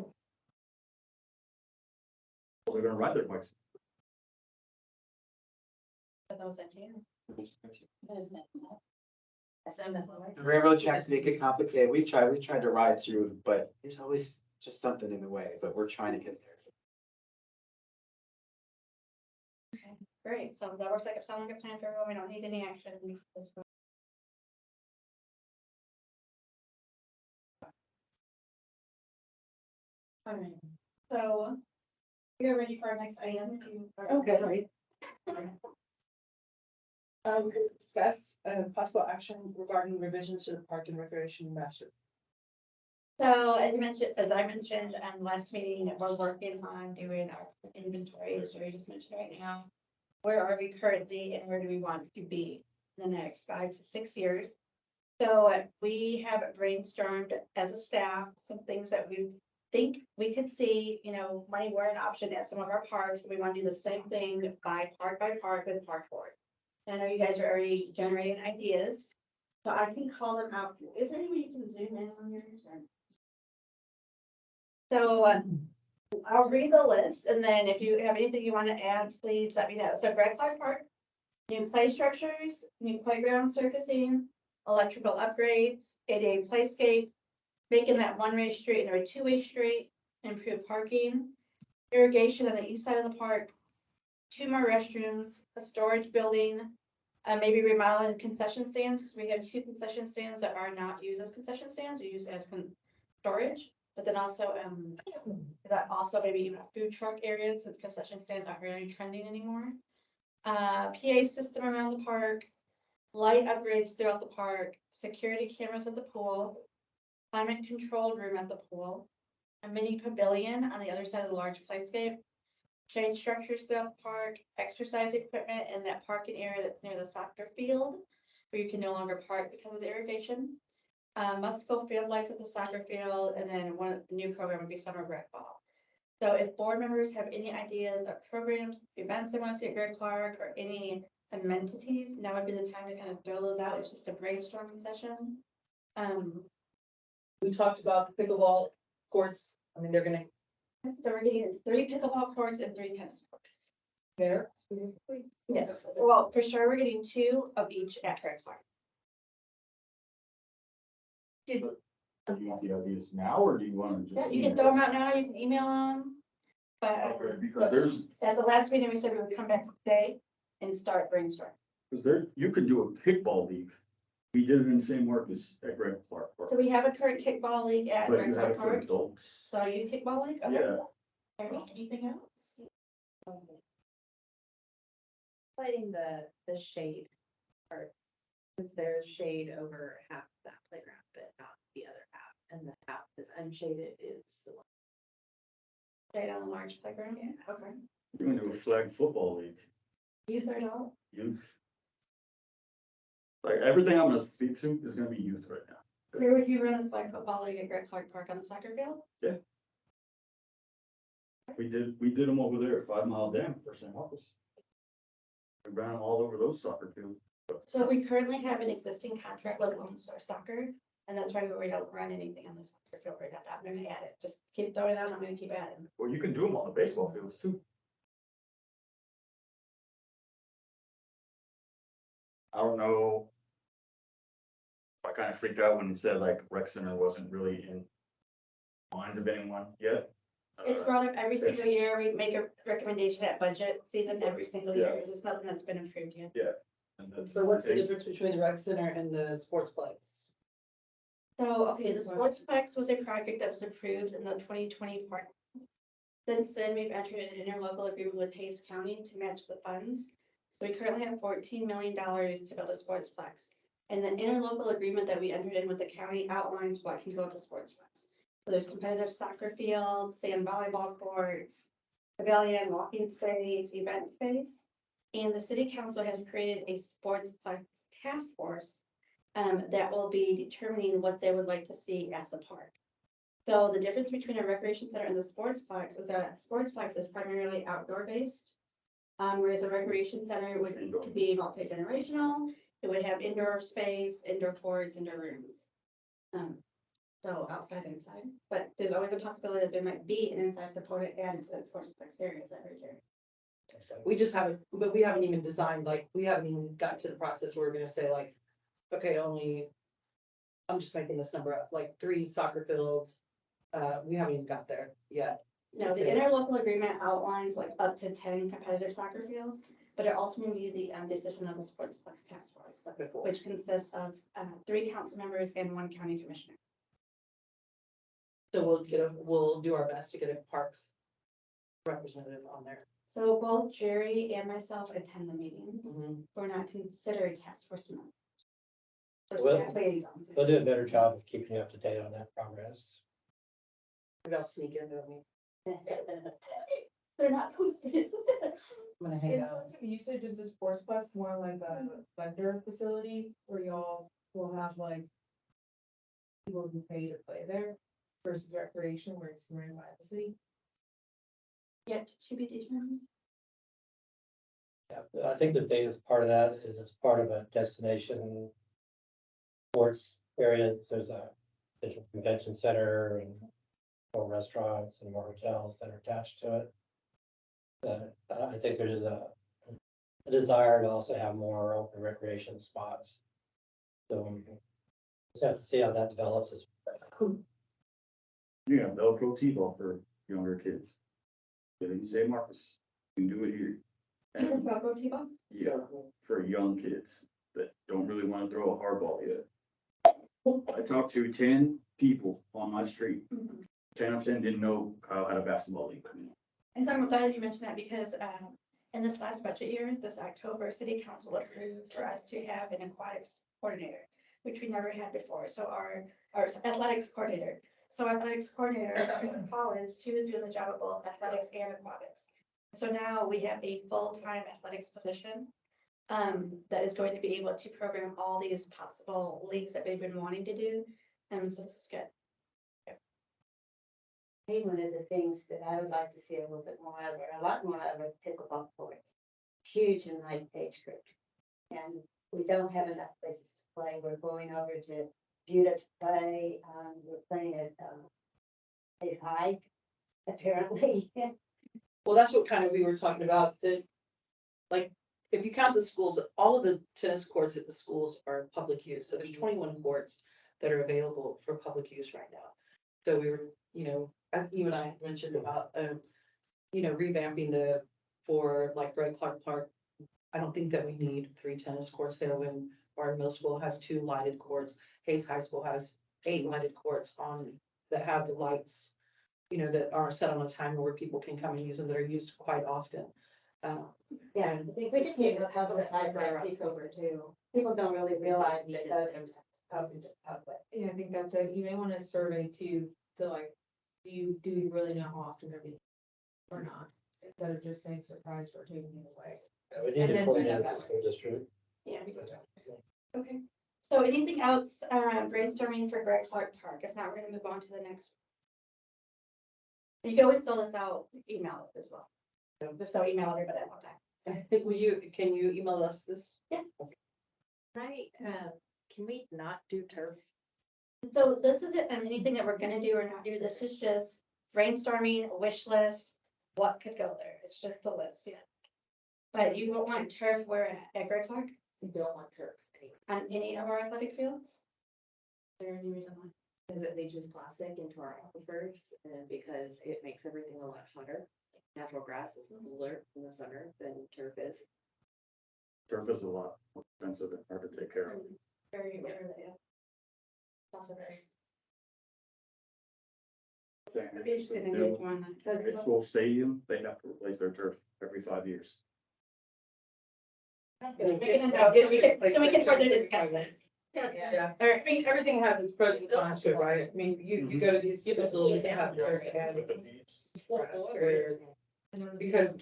gonna ride their bikes. For those that can. Railroad tracks make it complicated. We've tried to ride through, but there's always just something in the way, but we're trying to get there. Great, so that works like if someone can plan for everyone, we don't need any action. Alright, so we are ready for our next item. if you are- Okay, right. We're gonna discuss possible action regarding revisions to the Park and Recreation Master. So as I mentioned last meeting, we're working on doing our inventory, as Jerry just mentioned right now. Where are we currently and where do we want to be in the next 5 to 6 years? So we have brainstormed as a staff, some things that we think we could see, money were an option at some of our parks. We want to do the same thing by park with park board. And I know you guys are already generating ideas, so I can call them out. Is there any way you can zoom in on yours? So I'll read the list, and then if you have anything you want to add, please let me know. So Greg Clark Park, new play structures, new playground surfacing, electrical upgrades, ADA playscape, making that one-way street into a two-way street, improved parking, irrigation on the east side of the park, 2 more restrooms, a storage building, maybe remodeling concession stands, because we have 2 concession stands that are not used as concession stands, we use as storage. But then also, that also maybe even a food truck area, since concession stands aren't really trending anymore. PA system around the park, light upgrades throughout the park, security cameras at the pool, climate controlled room at the pool, a mini pavilion on the other side of the large playscape, shade structures throughout the park, exercise equipment in that parking area that's near the soccer field, where you can no longer park because of the irrigation. Must-go field lights at the soccer field, and then the new program would be summer rec ball. So if board members have any ideas of programs, events they want to see at Greg Clark, or any amenities, now would be the time to kind of throw those out. It's just a brainstorming session. We talked about the pickleball courts. I mean, they're gonna So we're getting 3 pickleball courts and 3 tennis courts. there specifically. Yes, well, for sure, we're getting 2 of each at Greg Clark. Do you want the ideas now, or do you want to Yeah, just? you can throw them out now, you can email them. But Okay, because there's, at the last meeting, we said we would come back today and start brainstorming. you could do a kickball league. We did it in the same work as at Greg Clark Park. So we have a current kickball league at But Greg you have Clark it for Park. adults. So you kickball league? Okay. Yeah. All right, anything else? Lighting the shade part, because there's shade over half that playground, but not the other half, and the half that's unshaded is the one. Right on the large playground? Yeah. Okay. You're gonna do a flag football league, Youth or adult? youth. Like, everything I'm gonna speak to is gonna be youth right now. Where would you run a flag football league at Greg Clark Park on the soccer field? We did them over there at 5 Mile Dam for St. Marcos. We ran them all over those soccer fields. So we currently have an existing contract with Lone Star Soccer, and that's why we don't run anything on the soccer field right now. I'm gonna add it. Just keep throwing it out. I'm gonna keep adding. Well, you can do them on the baseball fields too. I don't know. I kind of freaked out when you said like rec center wasn't really in minds of anyone yet. It's brought up every single year. We make a recommendation at budget season every single year. Yeah. It's just nothing that's been approved yet. And that's- So what's the difference between the rec center and the sports place? So, okay, the Sportsplex was a project that was approved in the 2020 part. Since then, we've entered an interlocal agreement with Hayes County to match the funds. So we currently have $14 million to build a Sportsplex. And the interlocal agreement that we entered in with the county outlines what can go with the Sportsplex. So there's competitive soccer fields, sand volleyball courts, pavilion, walking space, event space. And the city council has created a Sportsplex task force that will be determining what they would like to see as a park. So the difference between a recreation center and the Sportsplex is that Sportsplex is primarily outdoor based. Whereas a recreation center could be multi-generational, it would have indoor space, indoor courts, indoor rooms. So outside, inside, but there's always a possibility that there might be an inside component added to that Sportsplex area, is that right, Jerry? We just haven't, but we haven't even designed, like, we haven't even got to the process where we're gonna say like, okay, only, I'm just making this number up, like 3 soccer fields. We haven't even got there yet. No, the interlocal agreement outlines like up to 10 competitive soccer fields, but it ultimately be the decision of the Sportsplex task force, which consists of 3 council members and 1 county commissioner. So we'll do our best to get a parks representative on there. So both Jerry and myself attend the meetings. Mhm. We're not considered task force members. Or Well, staff liaisons. We'll do a better job of keeping you up to date on that progress. Maybe I'll sneak into a meeting. They're not posted. I'm gonna hang In out. terms of usage, is the Sportsplex more like a vendor facility where y'all will have like people who pay to play there versus recreation where it's run by the city? Yet to be determined. Yeah, I think the biggest part of that is it's part of a destination sports area. There's a digital convention center and more restaurants and more hotels that are attached to it. But I think there's a desire to also have more open recreation spots. So just have to see how that develops as. Yeah, Velcro T-ball for younger kids. Yeah, you say Marcus, you can do it here. And, Rocco T-ball? yeah, for young kids that don't really want to throw a hard ball yet. I talked to 10 people on my street. 10 of them didn't know Kyle had a basketball league. And so I'm glad you mentioned that because in this last budget year, this October, city council approved for us to have an aquatics coordinator, which we never had before. So our athletics coordinator. So our athletics coordinator in college, she was doing the job of both athletics and aquatics. So now we have a full-time athletics position that is going to be able to program all these possible leagues that we've been wanting to do. So this is good. I think one of the things that I would like to see a little bit more of, or a lot more of, are pickleball courts. It's huge in my age group. And we don't have enough places to play. We're going over to Buda to play. We're playing at Hayes High, apparently. Well, that's what kind of we were talking about, that, like, if you count the schools, all of the tennis courts at the schools are public use, so there's 21 courts that are available for public use right now. So we were, you and I mentioned about, revamping for like Greg Clark Park. I don't think that we need 3 tennis courts there when Barton Middle School has 2 lighted courts. Hayes High School has 8 lighted courts that have the lights, that are set on a timer where people can come and use them, that are used quite often. Yeah, I think we just need to publicize that. People don't really realize that it does impact the public. Yeah, I think that's it. You may want to survey too, to like, do you really know how often they're being or not? Instead of just saying surprise, we're taking it away. We need And to then point find out out that the school district. Yeah. Okay. So anything else brainstorming for Greg Clark Park? If not, we're gonna move on to the next. You can always fill this out, email it as well. Just don't email everybody at one time. Can you email us this? Can we not do turf? So this isn't anything that we're gonna do or not do. This is just brainstorming, a wish list, what could go there. It's just a list, yeah. But you won't want turf where at Greg Clark We don't want turf. on any of our athletic fields? Is there any reason why? Because it leaches plastic into our aquifers and because it makes everything a lot hotter. Natural grass is cooler in the summer than turf is. Turf is a lot more expensive and hard to take care of. Very, very, yeah. also very. It'd be interesting to New get more on that. high school stadium, they have to replace their turf every 5 years. We can know, so we can further discuss this. Yeah, Or, I mean, everything has its pros and cons to it, right? I mean, you go to these facilities that have dirt and grass where, because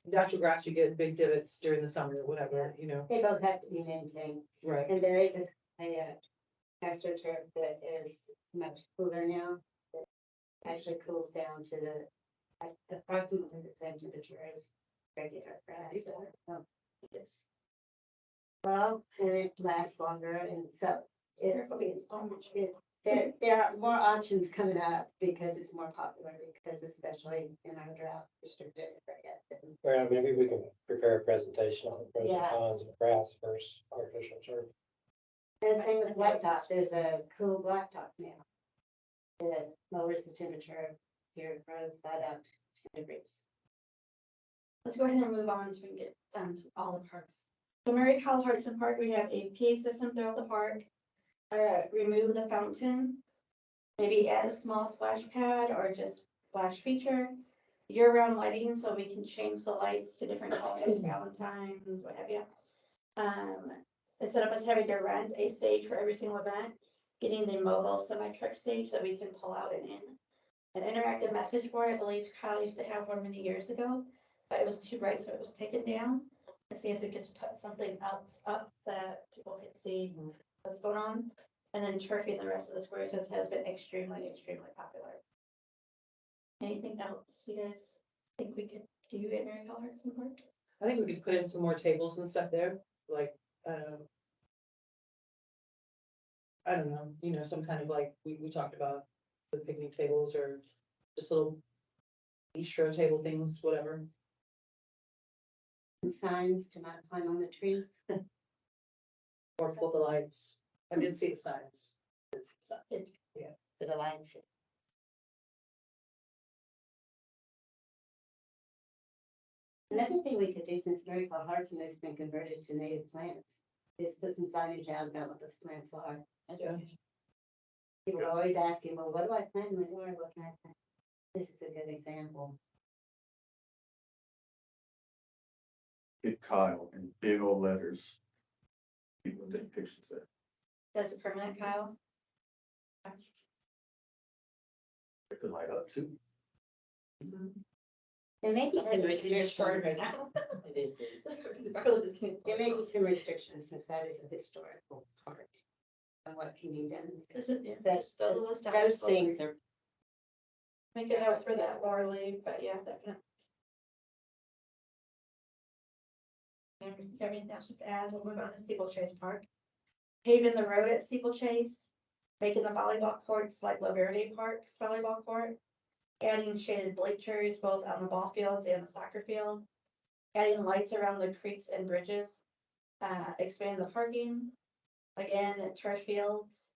natural grass, you get big divots during the summer or whatever, you know, They both have to be maintained, right? and there is a astroturf that is much cooler now. That actually cools down to approximately the same temperature as regular grass. So, it's- Well, and it lasts longer, and so there are more options coming up because it's more popular, because especially in our drought restricted area. Well, maybe we can prepare a presentation on the pros and Yeah. cons of grass versus artificial turf. And same with blacktop, there's a cool blacktop now. That lowers the temperature here in France by about 10 degrees. let's go ahead and move on so we can get, to all the parks. So Mary Kyle Hartson Park, we have a PA system throughout the park. Remove the fountain. Maybe add a small splash pad or just splash feature. Year-round lighting, so we can change the lights to different colors, Valentine's, what have you. Instead of us having to rent a stage for every single event, getting the mobile semi-truck stage that we can pull out and in. An interactive message board, I believe Kyle used to have one many years ago, but it was too bright, so it was taken down. Let's see if we could put something else up that people can see what's going on. And then turfing the rest of the square, since it has been extremely, extremely popular. Anything else you guys think we could do at Mary Kyle Hartson Park? I think we could put in some more tables and stuff there, like, I don't know, you know, some kind of like, we talked about the picnic tables or just little bistro table things, whatever. And signs to not climb on the trees. Or pull the lights. I did see the signs. For the lights. Another thing we could do, since Mary Kyle Hartson has been converted to native plants, is put some signage out about what those plants are. People are always asking, well, what do I plant in my yard? What can I plant? This is a good example. Get Kyle in big old letters. People take pictures there. That's a permanent Kyle. They could light up too. There may be some restrictions. Right now. It is. There may be some restrictions, since that is a historical park. On what can be done. This is, yeah, But still the list. those things are, Make it out for that Laurel, but yeah, that can. Everything else just add, we'll move on to Steeplechase Park. Paving the road at Steeplechase, making the volleyball courts like La Verde Park's volleyball court. Adding shaded bleachers both on the ball fields and the soccer field. Adding lights around the creeks and bridges. Expanding the parking. Again, at turf fields.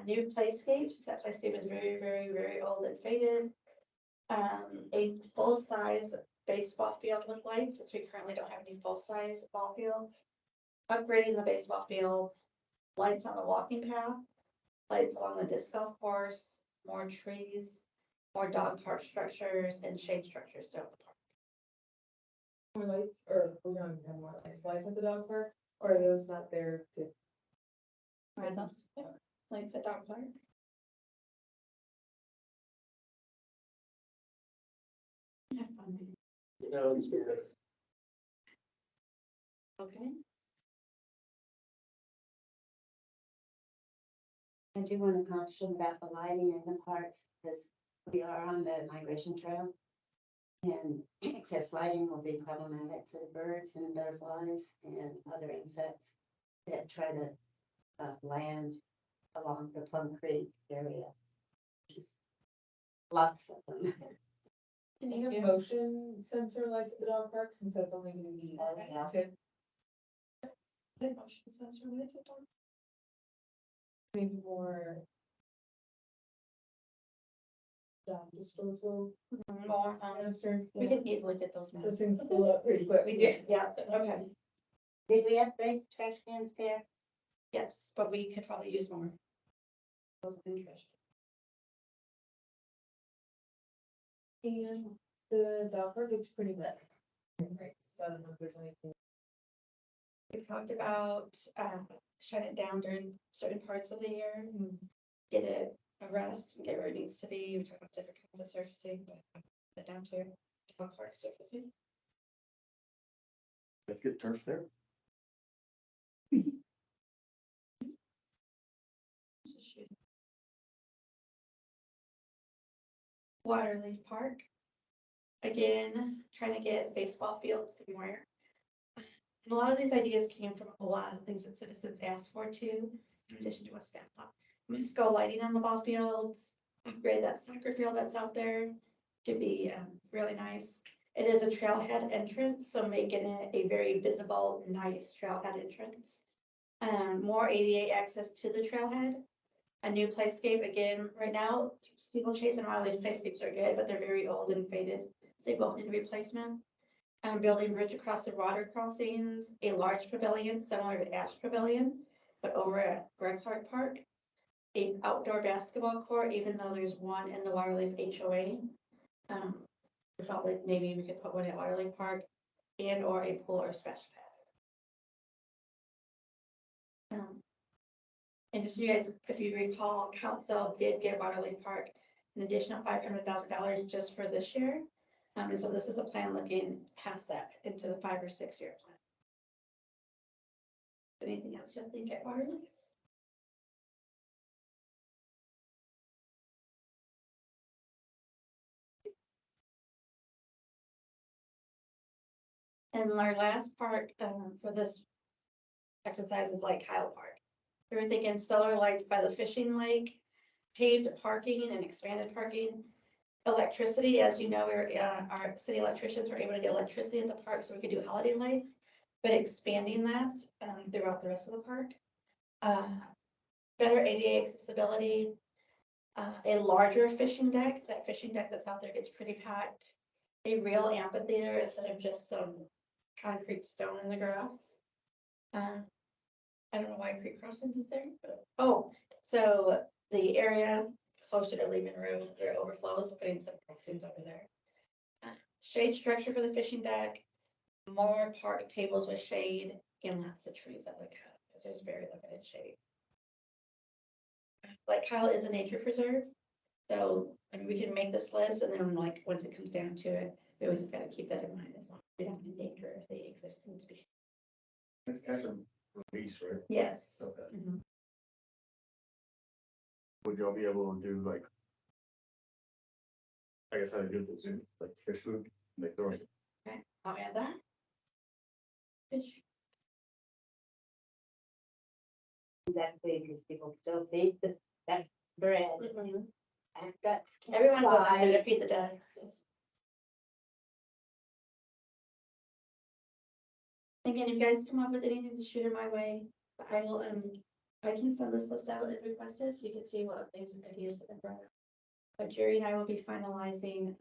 New playscapes, that playscape is very, very, very old and faded. A full-size baseball field with lights, since we currently don't have any full-size ball fields. Upgrading the baseball fields, lights on the walking path, lights along the disc golf course, more trees, more dog park structures and shade structures throughout the park. More lights, or we're going to have more lights at the dog park, or are those not there to? Right, those, yeah, lights at dog park. Have fun. No, it's good. Okay. I do want to caution about the lighting in the parks, because we are on the migration trail. And excess lighting will be problematic for the birds and butterflies and other insects that try to land along the Plum Creek area. Just lots of them. Can you have motion sensor lights at the dog park, since that's only gonna be. Yeah. Motion sensor lights at dog. Maybe more. Disposal. More, Canister, we can easily get those now. those things fill up pretty quick. We did, yeah, okay, Did we upgrade trash cans there? yes, but we could probably use more. Those of interest. And the dog park gets pretty big. Right, so I don't know if there's anything. We talked about, shut it down during certain parts of the year, and get it a rest, and get where it needs to be. We talked about different kinds of surfacing, but that down to dog park surfacing. Let's get turf there. Waterleaf Park. Again, trying to get baseball fields somewhere. And a lot of these ideas came from a lot of things that citizens asked for too, in addition to what staff thought. Go lighting on the ball fields, upgrade that soccer field that's out there to be really nice. It is a trailhead entrance, so making it a very visible, nice trailhead entrance. More ADA access to the trailhead. A new playscape, again, right now, Steeplechase and Riley's playscapes are good, but they're very old and faded. So they both need replacement. Building bridge across the water crossings, a large pavilion similar to Ash Pavilion, but over at Greg Clark Park. A outdoor basketball court, even though there's one in the Waterleaf HOA. We felt like maybe we could put one at Waterleaf Park and or a pool or splash pad. And just so you guys, if you recall, council did give Waterleaf Park an additional $500,000 just for this year. And so this is a plan looking past that into the 5 or 6 year plan. Anything else you think at Waterleaf? And our last part for this exercise is like Kyle Park. We were thinking solar lights by the fishing lake, paved parking and expanded parking. Electricity, as you know, our city electricians were able to get electricity at the park, so we could do holiday lights, but expanding that throughout the rest of the park. Better ADA accessibility, a larger fishing deck. That fishing deck that's out there gets pretty packed. A real amphitheater instead of just some concrete stone in the grass. I don't know why Creek Crossings is there, but, so the area closer to Lehman Road, there overflows, putting some crossings over there. Shade structure for the fishing deck, more park tables with shade, and lots of trees that would cut, because there's very limited shade. Like Kyle is a nature preserve, so I mean, we can make this list, and then like, once it comes down to it, we always just gotta keep that in mind, as long as we don't endanger the existing species. Let's catch them release, right? Yes. Okay. Mhm. Would y'all be able to do like, I guess how they do it at the zoo, like fish food, like throwing. Okay, I'll add that. Fish. Exactly, because people still feed that bread and ducks. can't Everyone goes out fly. there to feed the ducks. Again, if you guys come up with anything to shoot in my way, I will, I can send this list out and request it, so you can see what things and ideas that I brought up. But Jerry and I will be finalizing,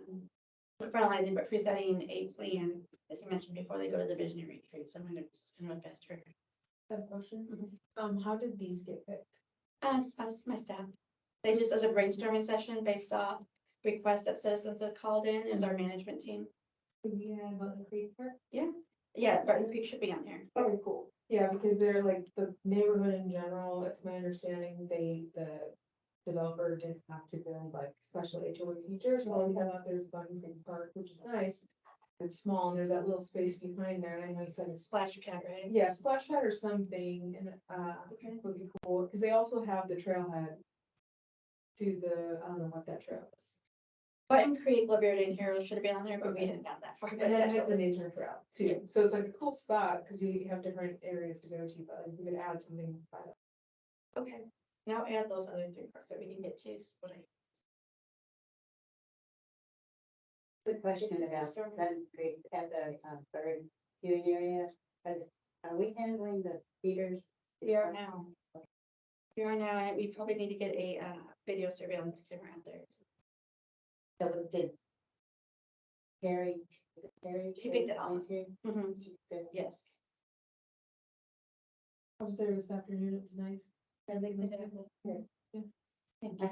not finalizing, but presenting a plan, as I mentioned before, they go to the visionary retreat, so I'm gonna just kind of best her. I have a question. How did these get picked? Us, my staff. They just, as a brainstorming session based off requests that citizens had called in, as our management team. Did we have Button Creek Park? Yeah, Barton Creek should be on here. Okay, cool. Yeah, because they're like the neighborhood in general, it's my understanding, the developer didn't have to build like special HOA features, so all we have out there is Button Creek Park, which is nice. It's small, and there's that little space behind there, and I know you said it's Splash pad, right? yeah, splash pad or something, and would be cool, because they also have the trailhead to the, I don't know what that trail is. Button Creek, Liberated Heroes should have been on there, but we didn't have that far. And then it has the nature trail too, so it's like a cool spot, because you have different areas to go to, but like, we could add something by that. Okay, now add those other 3 parts that we can get to. So what I- Good question about Button Creek at the bird viewing area. Are we handling the feeders? We are now. We are now, and we probably need to get a video surveillance camera out there. So it did. Terry, is it Terry? She picked it up. Too? Mhm. She did. Yes. I was there this afternoon, it was nice. I think they did.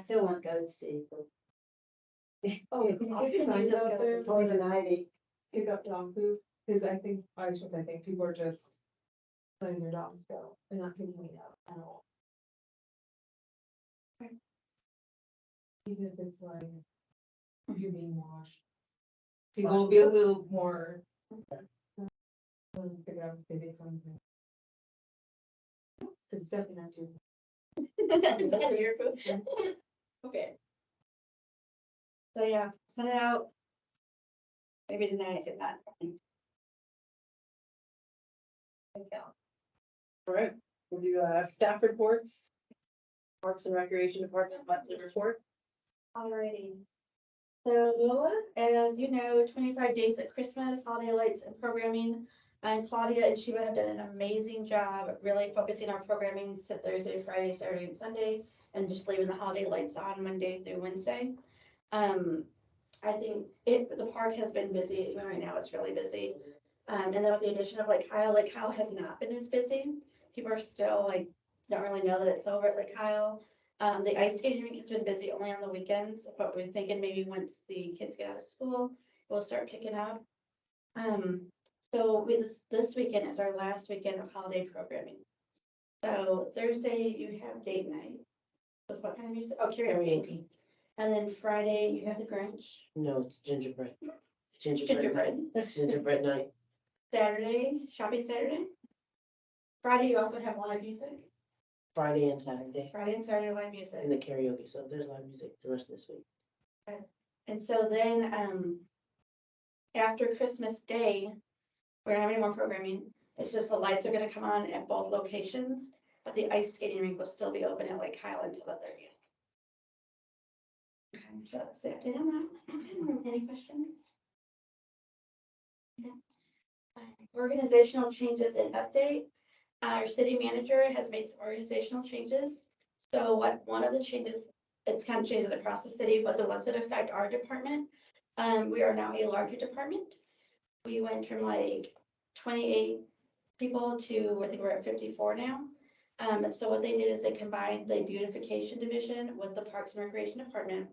still want goats to eat them. Oh, you can get signs Jesus out there goes. More for than I eat. pick up dog food, cause I think people are just letting their dogs go and not picking it up at all. Even if it's like, you're being washed. People will be a little more. Pick it up if they think something. Cause it's definitely not too. Your food. Okay. So yeah, send it out. Maybe tonight, if not. Thank you. All right, we'll do, staff reports. Parks and Recreation Department monthly report. Alrighty. So, as you know, 25 days at Christmas, holiday lights and programming. And Claudia and Shiva have done an amazing job of really focusing our programming to Thursday, Friday, Saturday, and Sunday, and just leaving the holiday lights on Monday through Wednesday. I think the park has been busy, even right now, it's really busy. And then with the addition of Lake Kyle has not been as busy. People are still like, don't really know that it's over at Lake Kyle. The ice skating rink has been busy only on the weekends, but we're thinking maybe once the kids get out of school, we'll start picking up. So this weekend is our last weekend of holiday programming. So Thursday you have date night. With what kind of music? Oh, karaoke. And then Friday you have the Grinch. No, it's gingerbread. Gingerbread. Gingerbread night. Saturday, shopping Saturday. Friday you also have live music. Friday and Saturday. Friday and Saturday live music. And the karaoke, so there's live music the rest of this week. And so then, after Christmas Day, we're not having any more programming. It's just the lights are gonna come on at both locations, but the ice skating rink will still be open at Lake Kyle until the 30th. Okay, so that's the update on that. Any questions? Okay. Organizational changes and update. Our city manager has made some organizational changes. So one of the changes, it's kind of changes across the city, but the ones that affect our department, we are now a larger department. We went from like 28 people to, I think we're at 54 now. And so what they did is they combined the beautification division with the Parks and Recreation Department.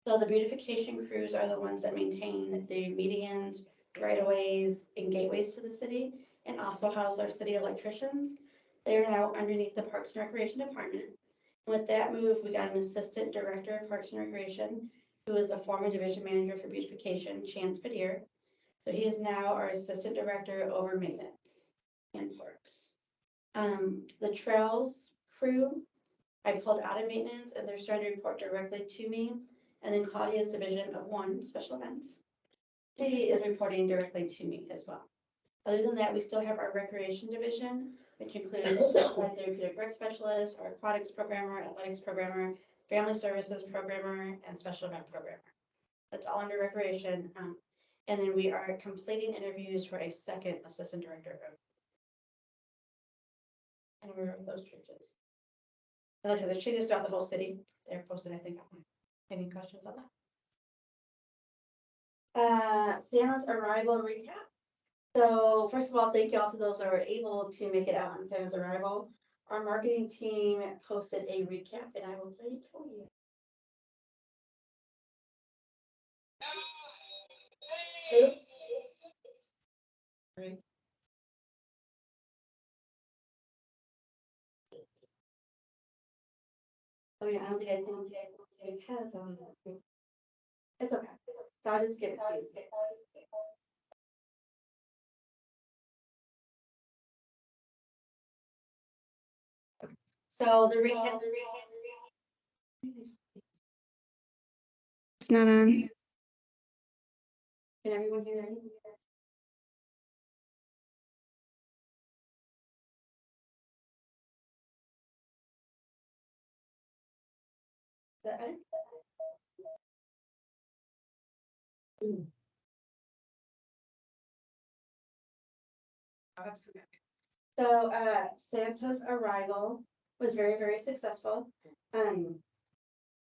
So the beautification crews are the ones that maintain the medians, right-of-ways, and gateways to the city, and also house our city electricians. They are now underneath the Parks and Recreation Department. With that move, we got an assistant director of Parks and Recreation, who is a former division manager for beautification, Chance Padir. So he is now our assistant director over maintenance and parks. The trails crew, I pulled out of maintenance and they're starting to report directly to me. And then Claudia's division of 1 special events. She is reporting directly to me as well. Other than that, we still have our recreation division, which includes certified therapeutic rec specialist, our aquatics programmer, athletics programmer, family services programmer, and special event programmer. That's all under recreation. And then we are completing interviews for a second assistant director. And we're in those changes. And like I said, there's changes throughout the whole city. They're posted, I think. Any questions on that? Santa's arrival recap. So first of all, thank you all to those that were able to make it out on Santa's arrival. Our marketing team posted a recap and I will play it for you. Oops. Right. Oh yeah, I don't think it has on it. It's okay. So I'll just give it to you. So the recap. It's not on. Can everyone hear that? Is that better? So Santa's arrival was very, very successful.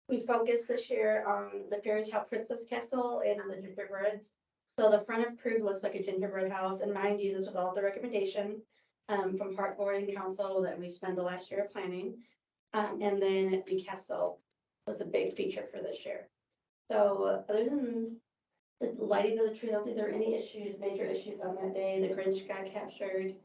We focused this year on the Fairy Tale Princess Castle and on the gingerbreads. So the front of Krug looks like a gingerbread house, and mind you, this was all the recommendation from Park Board and Council that we spent the last year planning. And then the castle was a big feature for this year. So other than the lighting of the tree, I don't think there were any issues, major issues on that day. The Grinch got captured.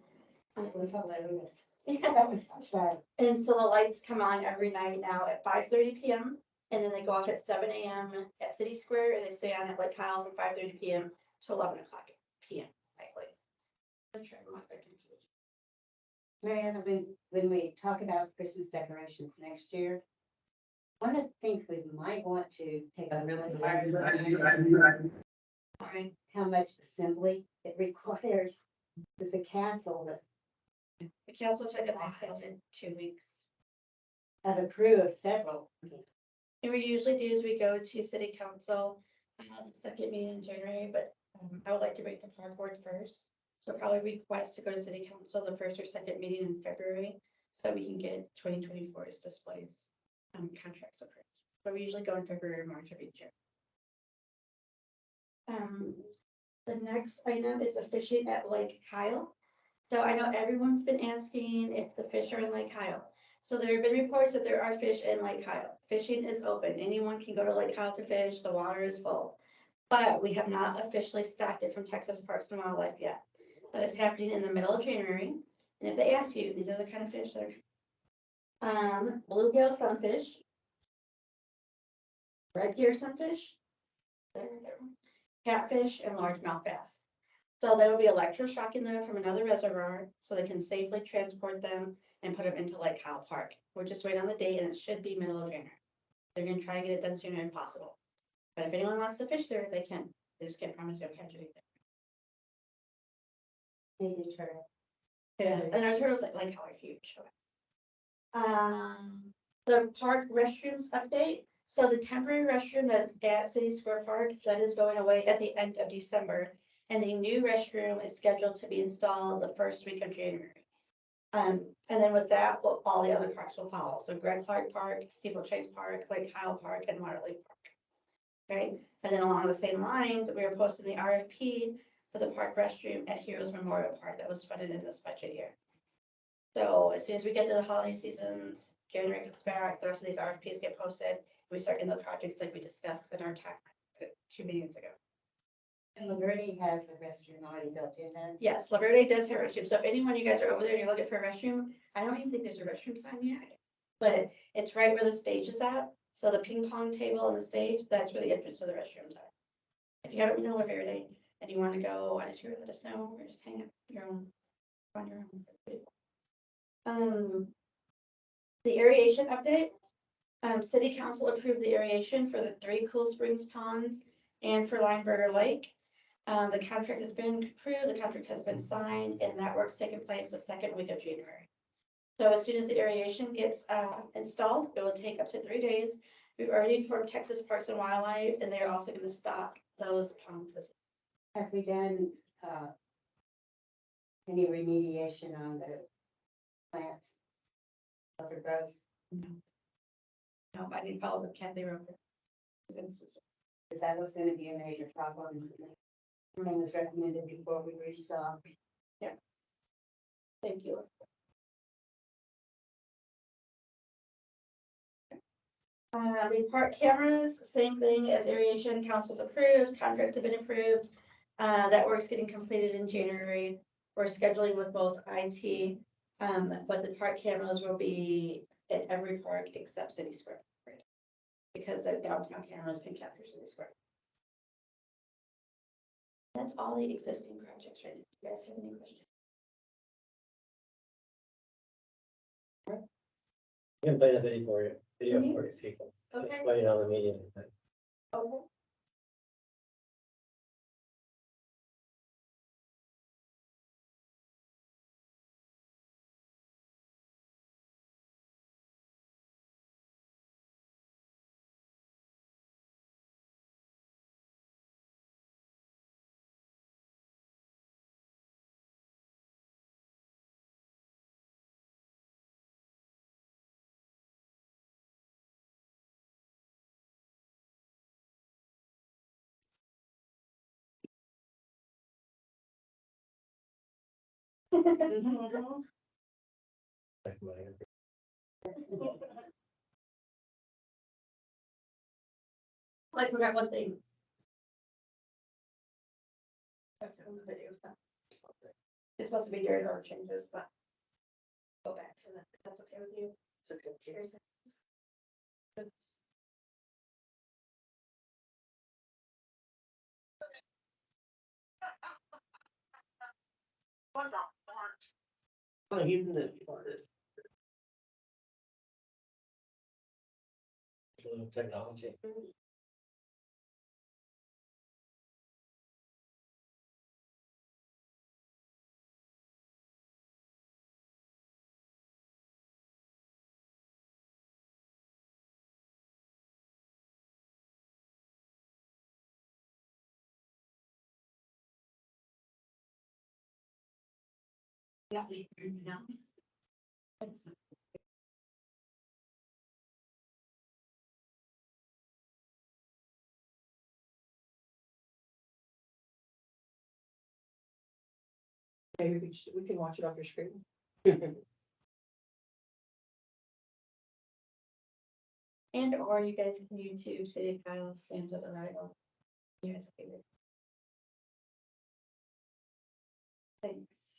It was hilarious. Yeah. That was so fun. And so the lights come on every night now at 5:30 p.m. and then they go off at 7 a.m. at City Square and they stay on at Lake Kyle from 5:30 p.m. to 11 o'clock p.m. likely. I'm trying to mark that into it. Mariana, when we talk about Christmas decorations next year, one of the things we might want to take a really hard look at how much assembly it requires. Because the council was The council took a nice sales in 2 weeks. of a crew of several. And we usually do is we go to city council, the second meeting in January, but I would like to bring it to park board first. So probably request to go to city council the first or second meeting in February, so we can get 2024's displays, contracts approved. But we usually go in February or March of each year. The next item is the fishing at Lake Kyle. So I know everyone's been asking if the fish are in Lake Kyle. So there have been reports that there are fish in Lake Kyle. Fishing is open. Anyone can go to Lake Kyle to fish. The water is full. But we have not officially stocked it from Texas Parks and Wildlife yet. That is happening in the middle of January. And if they ask you, these are the kind of fish that are bluegill sunfish, red gear sunfish, catfish, and largemouth bass. So they will be electroshocking them from another reservoir so they can safely transport them and put them into Lake Kyle Park. We're just waiting on the date and it should be middle of January. They're gonna try and get it done sooner if possible. But if anyone wants to fish there, they can. They just can't promise you'll catch anything. They do turtle. Yeah, and our turtles like Lake Kyle are huge. The park restrooms update. So the temporary restroom that's at City Square Park, that is going away at the end of December. And the new restroom is scheduled to be installed the first week of January. And then with that, all the other parks will follow. So Greg Clark Park, Steeplechase Park, Lake Kyle Park, and Water Lake Park. Okay, and then along the same lines, we are posting the RFP for the park restroom at Heroes Memorial Park that was funded in this budget year. So as soon as we get to the holiday seasons, January comes back, the rest of these RFPs get posted. We start in the projects like we discussed in our talk 2 meetings ago. And Laverde has a restroom already built in there. Yes, La Verde does have a restroom. So if anyone, you guys are over there and you're looking for a restroom, I don't even think there's a restroom sign yet. But it's right where the stage is at. So the ping pong table and the stage, that's where the entrance to the restrooms are. If you haven't been to La Verde and you want to go on a tour, let us know, or just hang out your own, on your own. The aeration update. City Council approved the aeration for the 3 Cool Springs ponds and for Lineberger Lake. The contract has been approved, the contract has been signed, and that work's taking place the second week of January. So as soon as the aeration gets installed, it will take up to 3 days. We've already informed Texas Parks and Wildlife, and they're also going to stock those ponds as well. Have we done any remediation on the plants? Over growth? No, I need to follow with Kathy Roper. Because that was gonna be a major problem. It was recommended before we restock. Yeah. Thank you. The park cameras, same thing as aeration, council's approved, contracts have been approved. That work's getting completed in January. We're scheduling with both IT, but the park cameras will be at every park except City Square. Because the downtown cameras can capture City Square. That's all the existing projects right now. You guys have any questions? You can play the video for you, Mhm. for you people. Okay. Just waiting on the meeting. Okay. Like my- I forgot one thing. That's on the video stuff. It's supposed to be during our changes, but. Go back to that, if that's okay with you. Cheers. Even the artist. Technology. Maybe we can watch it off your screen. And or you guys can YouTube City of Kyle Santa's arrival. You guys are favorite. Thanks.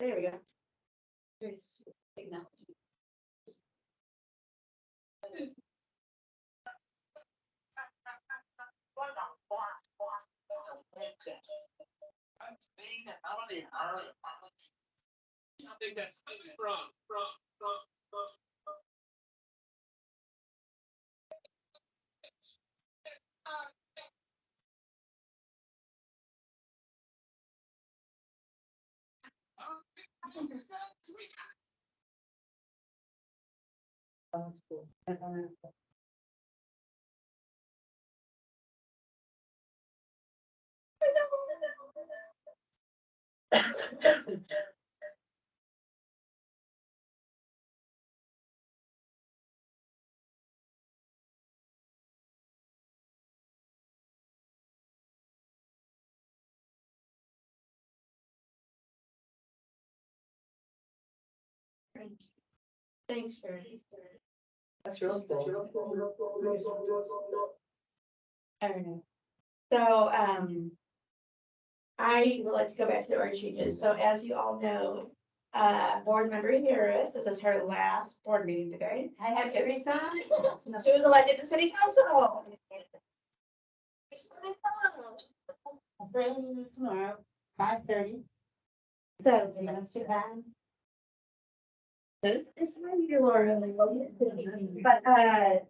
There we go. Here's technology. I think that's from. That's cool. Thanks, Sherry. That's really cool. I don't know. So, I would like to go back to the org changes. So as you all know, board member Harris, this is her last board meeting today. I have to resign. She was elected to city council. Australian is tomorrow, 5:30. So, That's too bad. it's my year, Laura. But,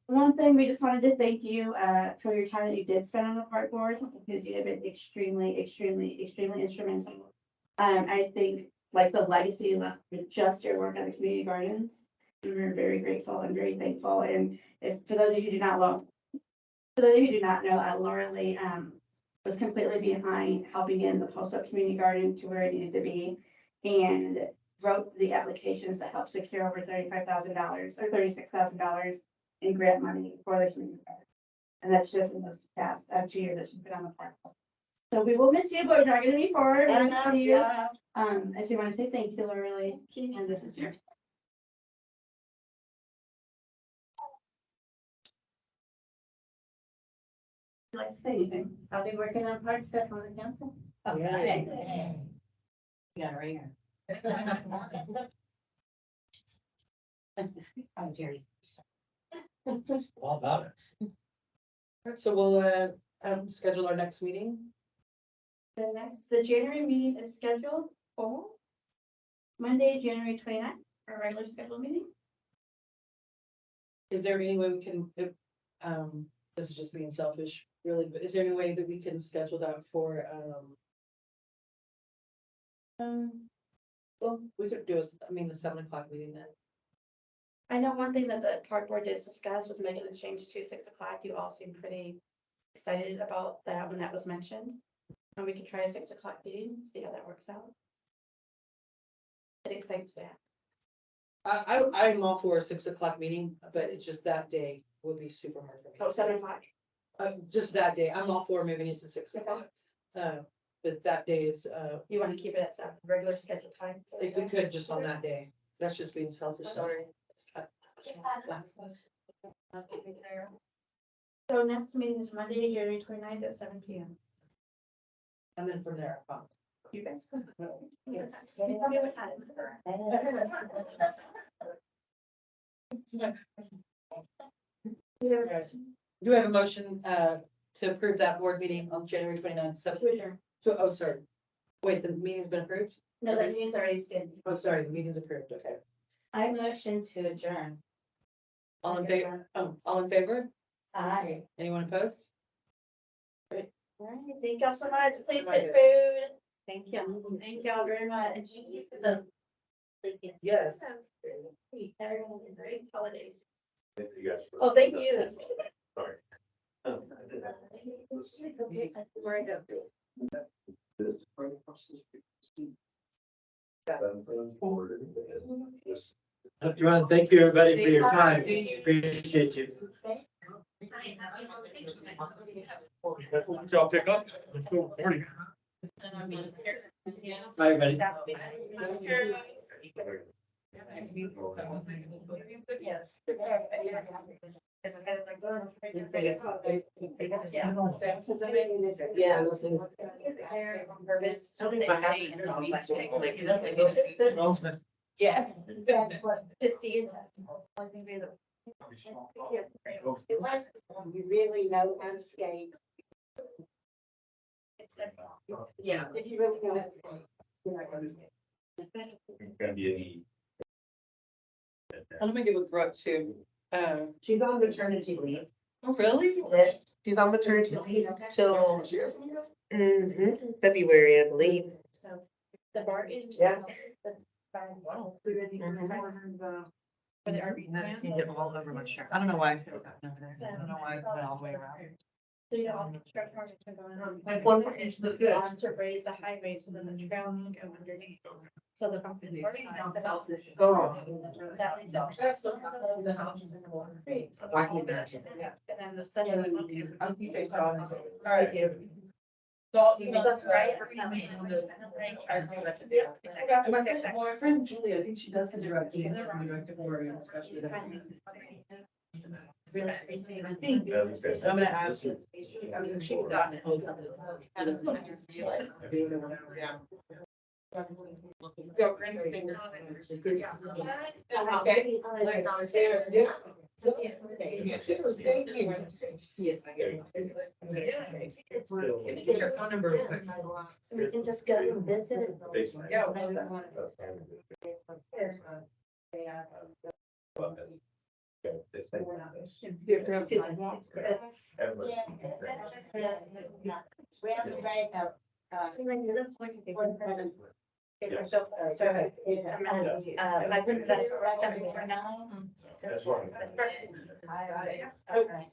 one thing, we just wanted to thank you, for your time that you did spend on the park board, because you have been extremely instrumental. I think, like, the legacy you left with just your work on the community gardens, we're very grateful and very thankful, and if, for those of you who do not know, Laura Lee, was completely behind helping in the post-up community garden to where it needed to be, and wrote the applications to help secure over $35,000 or $36,000 in grant money for the community garden. And that's just in this past 2 years that she's been on the park. So we will miss you, but we're not gonna be far. We're gonna see you. I just want to say thank you, Laura Lee, and this is your. Would you like to say anything? I'll be working on park stuff on the council. Oh, Okay. You got a ringer. Oh, Jerry's. All about it. So we'll, schedule our next meeting. The January meeting is scheduled for Monday, January 29th, our regular scheduled meeting. Is there any way we can, if, this is just being selfish, really, but is there any way that we can schedule that for, well, we could do the 7 o'clock meeting then. I know one thing that the park board did discuss was making the change to 6 o'clock. You all seem pretty excited about that when that was mentioned. And we could try a 6 o'clock meeting, see how that works out. It excites staff. I'm all for a 6 o'clock meeting, but it's just that day would be super hard for me. Oh, 7 o'clock. Just that day, I'm all for moving it to 6 o'clock. But that day is, You want to keep it at 7, regular scheduled time? if we could, just on that day, that's just being selfish, sorry. So next meeting is Monday, January 29th at 7 p.m. And then from there, You guys. Yes. Tell me what time. do we have a motion, to approve that board meeting on January 29th, seven? Oh, sorry. Wait, the meeting's been approved? No, that means already scheduled. Oh, sorry, the meeting's approved, okay. I motion to adjourn. All in favor? All in favor? Aye. Anyone opposed? All right, thank y'all so much. Please Bye. sit food. Thank you. Thank y'all very much. Yes. Everyone, have a great holidays. Thank you guys. Oh, thank you. Sorry. Everyone, thank you, everybody, for your time. Appreciate you. Y'all pick up. Bye, everybody. Yes. Yeah. Yeah. Just seeing that. You really know how to skate. Yeah. If you really know how to skate. Gonna be any. I'm gonna get with Brooke too. She's on maternity leave. Oh, really? She's on maternity leave till February, I believe. The bar is. Yeah. That's fine. Wow. For the RV. Get all over my shirt. I don't know why I feel that over there. I don't know why I went all the way around. So you don't start to going on. Like one for each of the good. On to raise the high rate, so then the trail will go underneath. So the. Oh. That leads out. I can imagine. And then the second. I'll keep it on. All right. So you know, That's right. And my friend Julie, I think she does the directing, directive work, especially that. I'm gonna ask her. I mean, she got it. How does it like being or whatever, yeah. Go, grab your finger. Okay. Thank you. Get your phone number. We can just go and visit. Yeah. I wouldn't, that's for 749. That's right. That's perfect.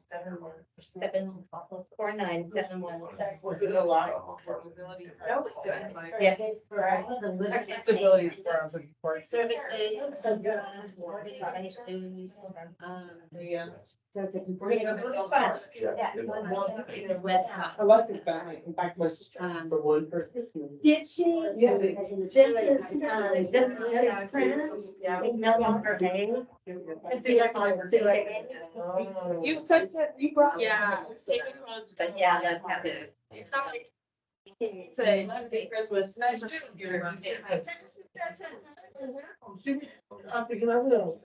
749, 717. Was it a lot? That was Yeah. Accessibility is where I'm looking for. Services, organizations, Yeah. so it's a. We're gonna go Fun. Yeah. Yeah, one is website. I like the back. In fact, my sister, for one person. Did she? Yeah. This is, this is print. Yeah. It no longer made. You said that you brought. Yeah. But yeah, that's how it. It's not like. Say, happy Christmas. Nice to meet you. Because I will.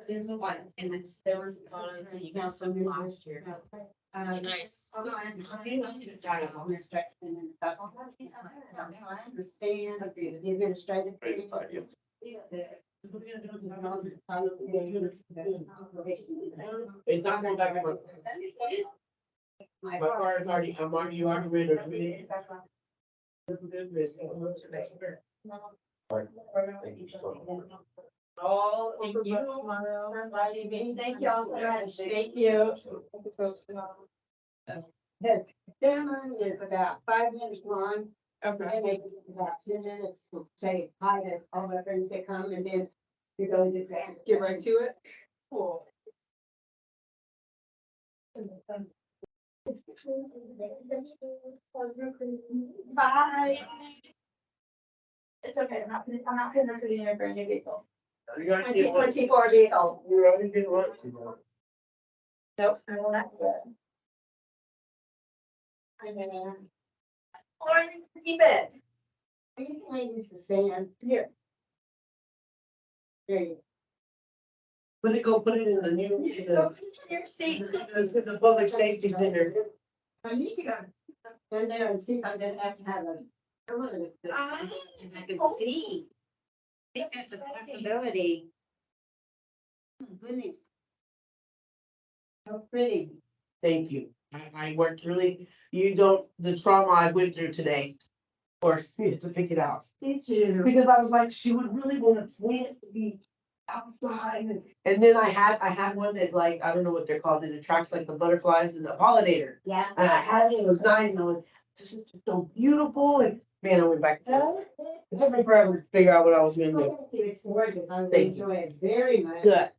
There's one, and it's, there was, you know, some last year. Nice. I understand the administrative. It's not going back. My car is already, you already ready to me. All. Thank you. Thank you all so much. Thank you. The ceremony is about 5 minutes long. Okay. And they about 2 minutes to say hi to all my friends that come, and then you go to exam. Get right to it. Cool. Bye. It's okay, I'm not putting it in a brand new vehicle. 2024 vehicle. You're already been once. Nope. Lauren, keep it. Are you going to use the sand? Here. There you Put it in the new, Go the, put it in your seat. the public safety center. go. I need to go in there and see if I'm gonna have to have a. I want to. Ah. I can see. I think that's a possibility. Oh, goodness. How pretty. Thank you. I worked really, you don't, the trauma I went through today. Forced me to pick it out. Did you? Because I was like, she would really want a plant to be outside. And then I had one that like, I don't know what they're called, it attracts like the butterflies and the pollinator. Yeah. And I had it, it was nice, and I was, this is just so beautiful, and man, I went back. and forth. It took me forever to figure out what I was gonna do. It's gorgeous. I would Thank you. enjoy it very much. Good.